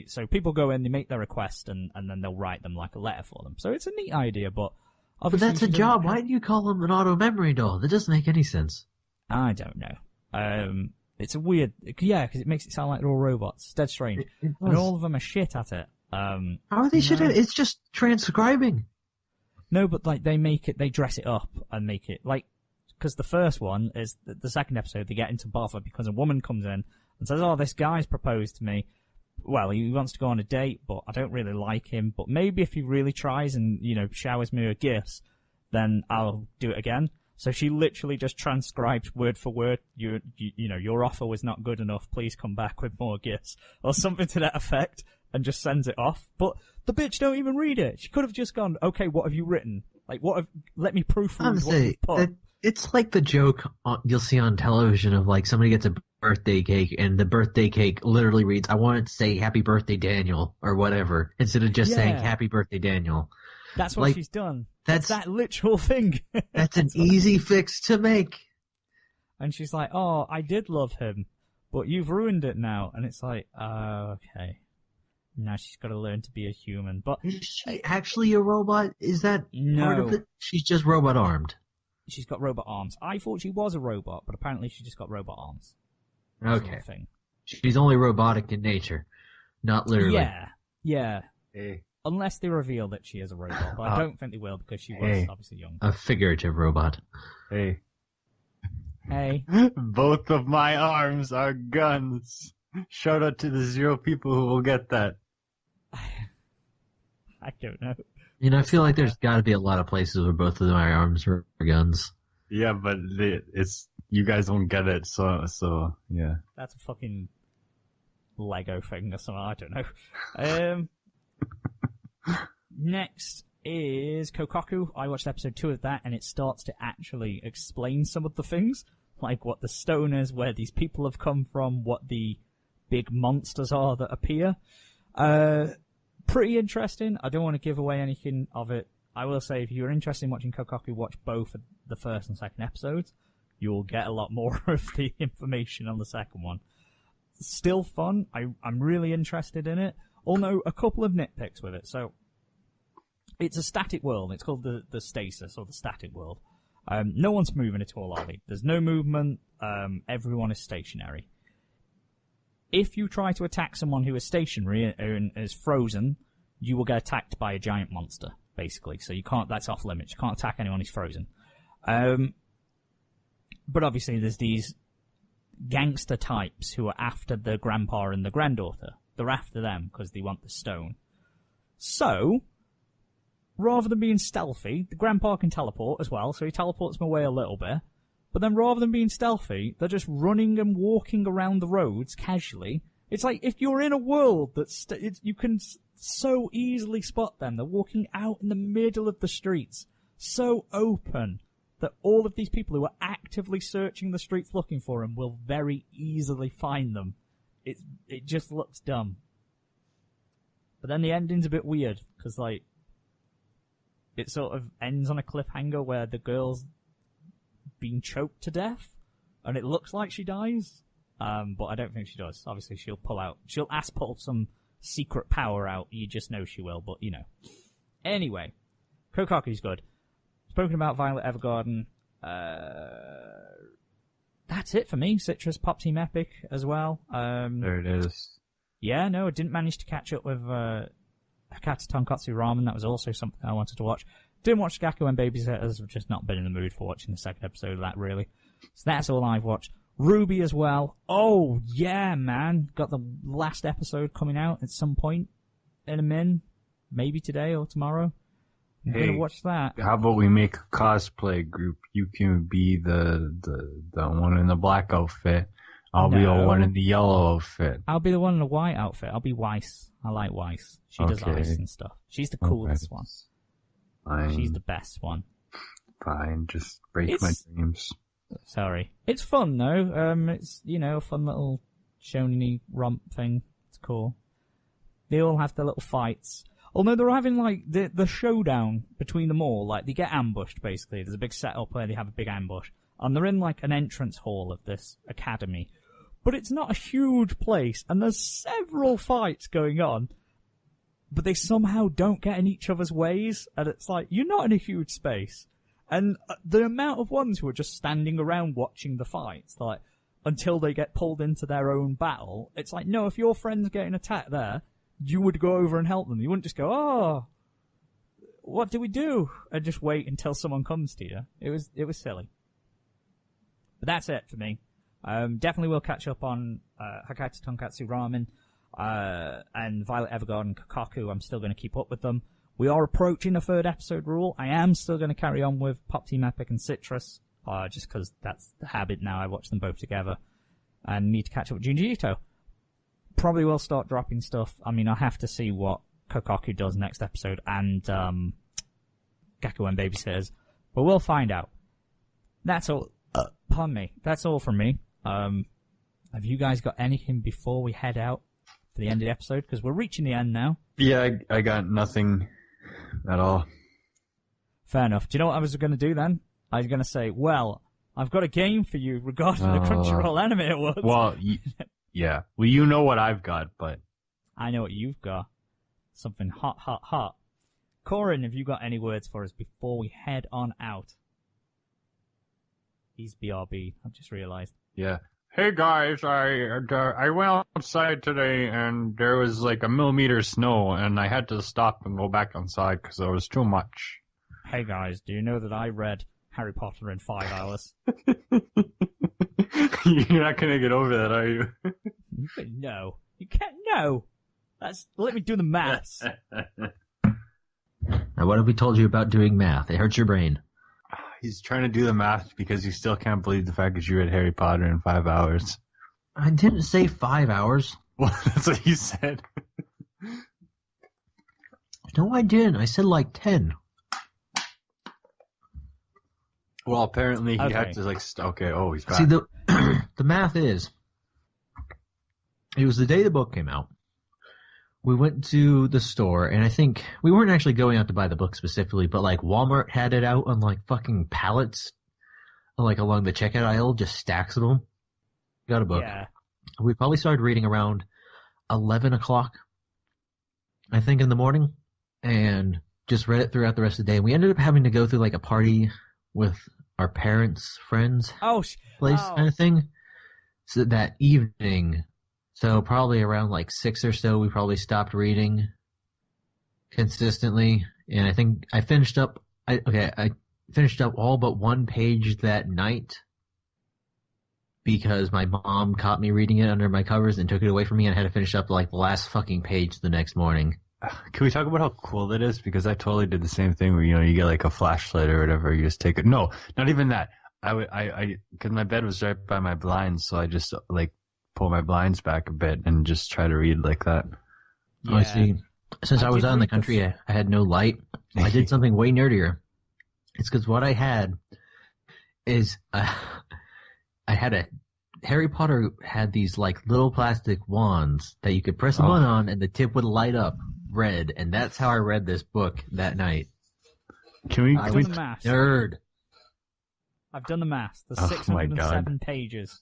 So people go in, they make their request, and then they'll write them like a letter for them. So it's a neat idea, but obviously... But that's a job. Why do you call them an auto-memory doll? That doesn't make any sense. I don't know. It's a weird... Yeah, because it makes it sound like they're all robots. It's dead strange. And all of them are shit at it. How are they shit at it? It's just transcribing. No, but they dress it up and make it, because the first one is, the second episode, they get into bother because a woman comes in and says, this guy's proposed to me. Well, he wants to go on a date, but I don't really like him. But maybe if he really tries and, showers me with gifts, then I'll do it again. So she literally just transcribes word for word, your offer was not good enough, please come back with more gifts, or something to that effect, and just sends it off. But the bitch don't even read it. She could have just gone, okay, what have you written? Let me proofread what you've put. It's like the joke you'll see on television of somebody gets a birthday cake and the birthday cake literally reads, I want it to say happy birthday Daniel or whatever, instead of just saying happy birthday Daniel. That's what she's done. That's that literal thing. That's an easy fix to make. And she's like, I did love him, but you've ruined it now. And it's like, okay. Now she's got to learn to be a human. But is she actually a robot? Is that part of it? She's just robot armed. She's got robot arms. I thought she was a robot, but apparently she just got robot arms. Okay. She's only robotic in nature, not literally. Yeah. Hey. Unless they reveal that she is a robot, but I don't think they will because she was obviously young. A figurative robot. Hey. Both of my arms are guns. Shout out to the 0 people who will get that. I don't know. I feel like there's got to be a lot of places where both of my arms are guns. Yeah, but you guys won't get it, so yeah. That's a fucking Lego thing or something. I don't know. Next is Kokkoku. I watched episode 2 of that, and it starts to actually explain some of the things, like what the stone is, where these people have come from, what the big monsters are that appear. Pretty interesting. I don't want to give away anything of it. I will say, if you're interested in watching Kokkoku, watch both of the first and second episodes. You'll get a lot more of the information on the second one. Still fun. I'm really interested in it. Although, a couple of nitpicks with it. So, it's a static world. It's called the stasis, or the static world. No one's moving at all, are they? There's no movement. Everyone is stationary. If you try to attack someone who is stationary and is frozen, you will get attacked by a giant monster, basically. So that's off limits. You can't attack anyone who's frozen. But obviously there's these gangster types who are after the grandpa and the granddaughter. They're after them because they want the stone. So, rather than being stealthy, the grandpa can teleport as well, so he teleports them away a little bit. But then rather than being stealthy, they're just running and walking around the roads casually It's like if you're in a world that's you can so easily spot them. They're walking out in the middle of the streets, so open that all of these people who are actively searching the streets looking for them will very easily find them. It just looks dumb. But then the ending's a bit weird, because, like, it sort of ends on a cliffhanger where the girl's being choked to death, and it looks like she dies. But I don't think she does. Obviously, she'll pull some secret power out. You just know she will, but, you know. Anyway, Kokkoku's good. Spoken about Violet Evergarden. That's it for me. Citrus, Pop Team Epic as well. There it is. Yeah, no, I didn't manage to catch up with Hakata Tonkatsu Ramen. That was also something I wanted to watch. Didn't watch Gaku and Babysitters. I've just not been in the mood for watching the second episode of that, really. So that's all I've watched. Ruby as well. Oh, yeah, man. Got the last episode coming out at some point in a min. Maybe today or tomorrow. I'm gonna watch that. How about we make a cosplay group? You can be the one in the black outfit. I'll be the one in the yellow outfit. I'll be the one in the white outfit. I'll be Weiss. I like Weiss. She does ice and stuff. She's the coolest one. Fine. She's the best one. Fine, just break my dreams. Sorry. It's fun though. It's, you know, a fun little shonen-y romp thing. It's cool. They all have their little fights. Although they're having, like, the showdown between them all. Like, they get ambushed, basically. There's a big setup where they have a big ambush. And they're in, like, an entrance hall of this academy. But it's not a huge place, and there's several fights going on. But they somehow don't get in each other's ways, and it's like, you're not in a huge space. And the amount of ones who are just standing around watching the fights, like, until they get pulled into their own battle, it's like, no, if your friend's getting attacked there, you would go over and help them. You wouldn't just go, oh, what do we do? And just wait until someone comes to you. It was silly. But that's it for me. Definitely will catch up on Hakata Tonkatsu Ramen and Violet Evergarden and Kokkoku. I'm still going to keep up with them. We are approaching the 3rd episode rule. I am still going to carry on with Pop Team Epic and Citrus, just because that's the habit now. I watch them both together. And need to catch up with Junji Ito. Probably will start dropping stuff. I mean, I have to see what Kokkoku does next episode and Gaku and Babysitters. But we'll find out. That's all. Pardon me. That's all from me. Have you guys got anything before we head out for the end of the episode? Because we're reaching the end now. Yeah, I got nothing at all. Fair enough. Do you know what I was going to do then? I was going to say, well, I've got a game for you regarding the Crunchyroll Anime Awards. Well, yeah. Well, you know what I've got, but... I know what you've got. Something hot, hot, hot. Coryn, have you got any words for us before we head on out? He's BRB, I've just realized. Yeah. Hey guys, I went outside today and there was like 1 millimeter of snow and I had to stop and go back inside because there was too much. Hey guys, do you know that I read Harry Potter in 5 hours? You're not gonna get over that, are you? No. You can't, no! Let me do the maths. Now, what have we told you about doing math? It hurts your brain. He's trying to do the math because he still can't believe the fact that you read Harry Potter in 5 hours. I didn't say 5 hours. Well, that's what you said. No, I didn't. I said like 10. Well, apparently he had to he's back. See, the math is, it was the day the book came out. We went to the store, and I think we weren't actually going out to buy the book specifically, but like Walmart had it out on like fucking pallets, like along the checkout aisle, just stacks of them. Got a book. Yeah. We probably started reading around 11 o'clock, I think, in the morning, and just read it throughout the rest of the day. We ended up having to go through like a party with our parents' friends place kind of thing. So that evening, so probably around like 6 or so, we probably stopped reading consistently. And I think I finished up, I finished up all but one page that night because my mom caught me reading it under my covers and took it away from me, and I had to finish up like the last fucking page the next morning. Can we talk about how cool it is? Because I totally did the same thing where, you get like a flashlight or whatever, you just take it. No, not even that. Because my bed was right by my blinds, so I just like pull my blinds back a bit and just try to read like that. Oh, I see. Since I was out in the country, I had no light. I did something way nerdier. It's because what I had is I had a Harry Potter had these like little plastic wands that you could press a button on and the tip would light up red, and that's how I read this book that night. I've done the math. Nerd. I've done the math. There's 607 pages.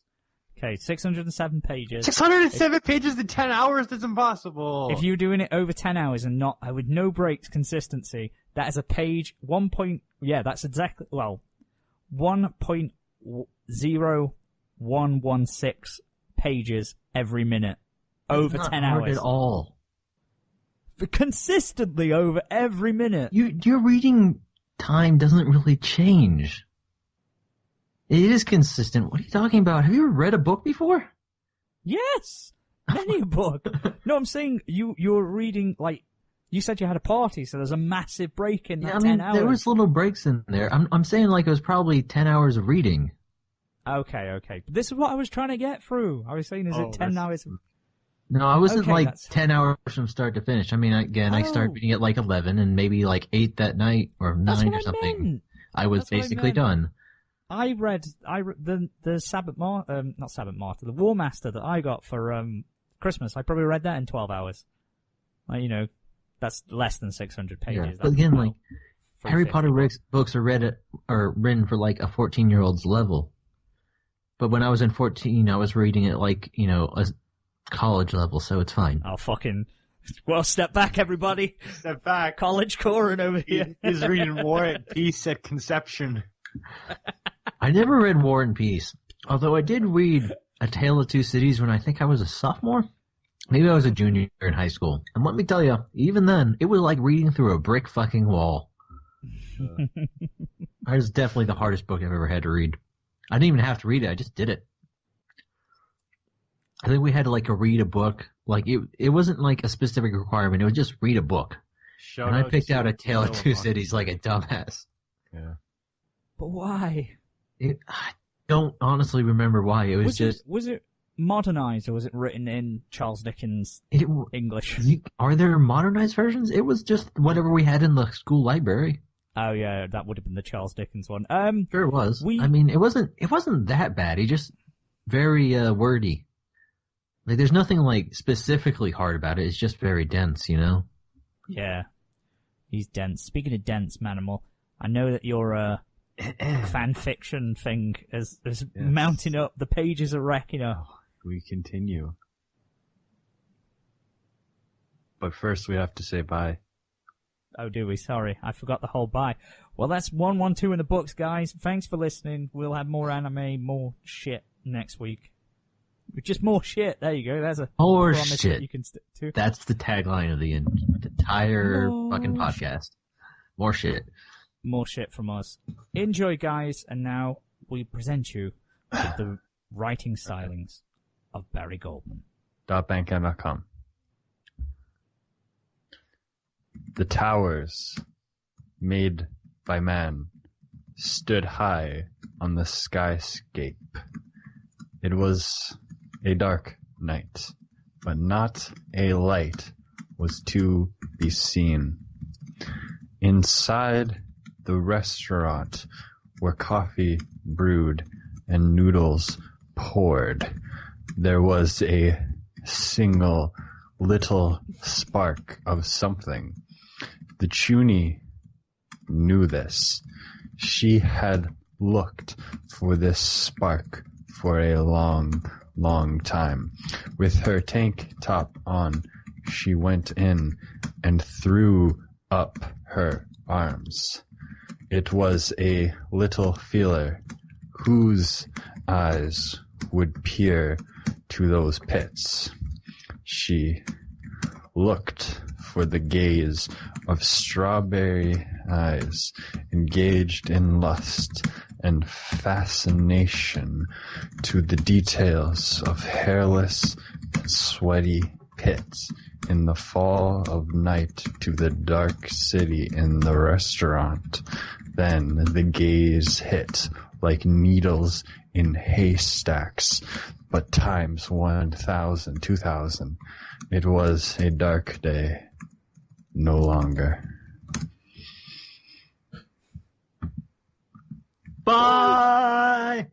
Okay, 607 pages. 607 pages in 10 hours? That's impossible. If you're doing it over 10 hours and not with no breaks, consistency, that is a page 1.0116 pages every minute. Over 10 hours. Not at all. Consistently over every minute. Your reading time doesn't really change. It is consistent. What are you talking about? Have you ever read a book before? Yes! Many a book. No, I'm saying you're reading, like, you said you had a party, so there's a massive break in that 10 hours. There was little breaks in there. I'm saying like it was probably 10 hours of reading. Okay. But this is what I was trying to get through. I was saying, is it 10 hours? No, I wasn't 10 hours from start to finish. I mean, again, I started reading at like 11 and maybe like 8 that night or 9 or something. I was basically done. I read the the War Master that I got for Christmas. I probably read that in 12 hours. Like, that's less than 600 pages. Yeah, but again, like Harry Potter books are written for like a 14-year-old's level. But when I was in 14, I was reading it like, a college level, so it's fine. Oh, fucking... Well, step back, everybody. Step back. College Coryn over here. He's reading War and Peace at conception. I never read War and Peace, although I did read A Tale of Two Cities when I think I was a sophomore. Maybe I was a junior in high school. And let me tell you, even then, it was like reading through a brick fucking wall. It was definitely the hardest book I've ever had to read. I didn't even have to read it, I just did it. I think we had to read a book. Like it wasn't like a specific requirement, it was just read a book. And I picked out A Tale of Two Cities like a dumbass. Yeah. But why? I don't honestly remember why. It was just... Was it modernized or was it written in Charles Dickens English? Are there modernized versions? It was just whatever we had in the school library. Oh yeah, that would have been the Charles Dickens one. Sure it was. It wasn't that bad. He just very wordy. Like there's nothing specifically hard about it. It's just very dense, Yeah. He's dense. Speaking of dense, Manimal, I know that your fan fiction thing is mounting up. The pages are wrecking up. We continue. But first we have to say bye. Oh, do we? Sorry. I forgot the whole bye. Well, that's 112 in the books, guys. Thanks for listening. We'll have more anime, more shit next week. Just more shit. There you go. There's a more promise shit. That you can stick to. That's the tagline of the entire fucking podcast. More shit. More shit from us. Enjoy, guys. And now we present you with the writing stylings of Barry Goldman. .bandcamp.com. The towers, made by man, stood high on the skyscape. It was a dark night, but not a light was to be seen. Inside the restaurant, where coffee brewed and noodles poured, there was a single little spark of something. The Chuny knew this. She had looked for this spark for a long, long time. With her tank top on, she went in and threw up her arms. It was a little feeler whose eyes would peer to those pits. She looked for the gaze of strawberry eyes, engaged in lust and fascination to the details of hairless and sweaty pits in the fall of night to the dark city in the restaurant. Then the gaze hit like needles in haystacks but times 1,000, 2,000. It was a dark day. No longer. Bye!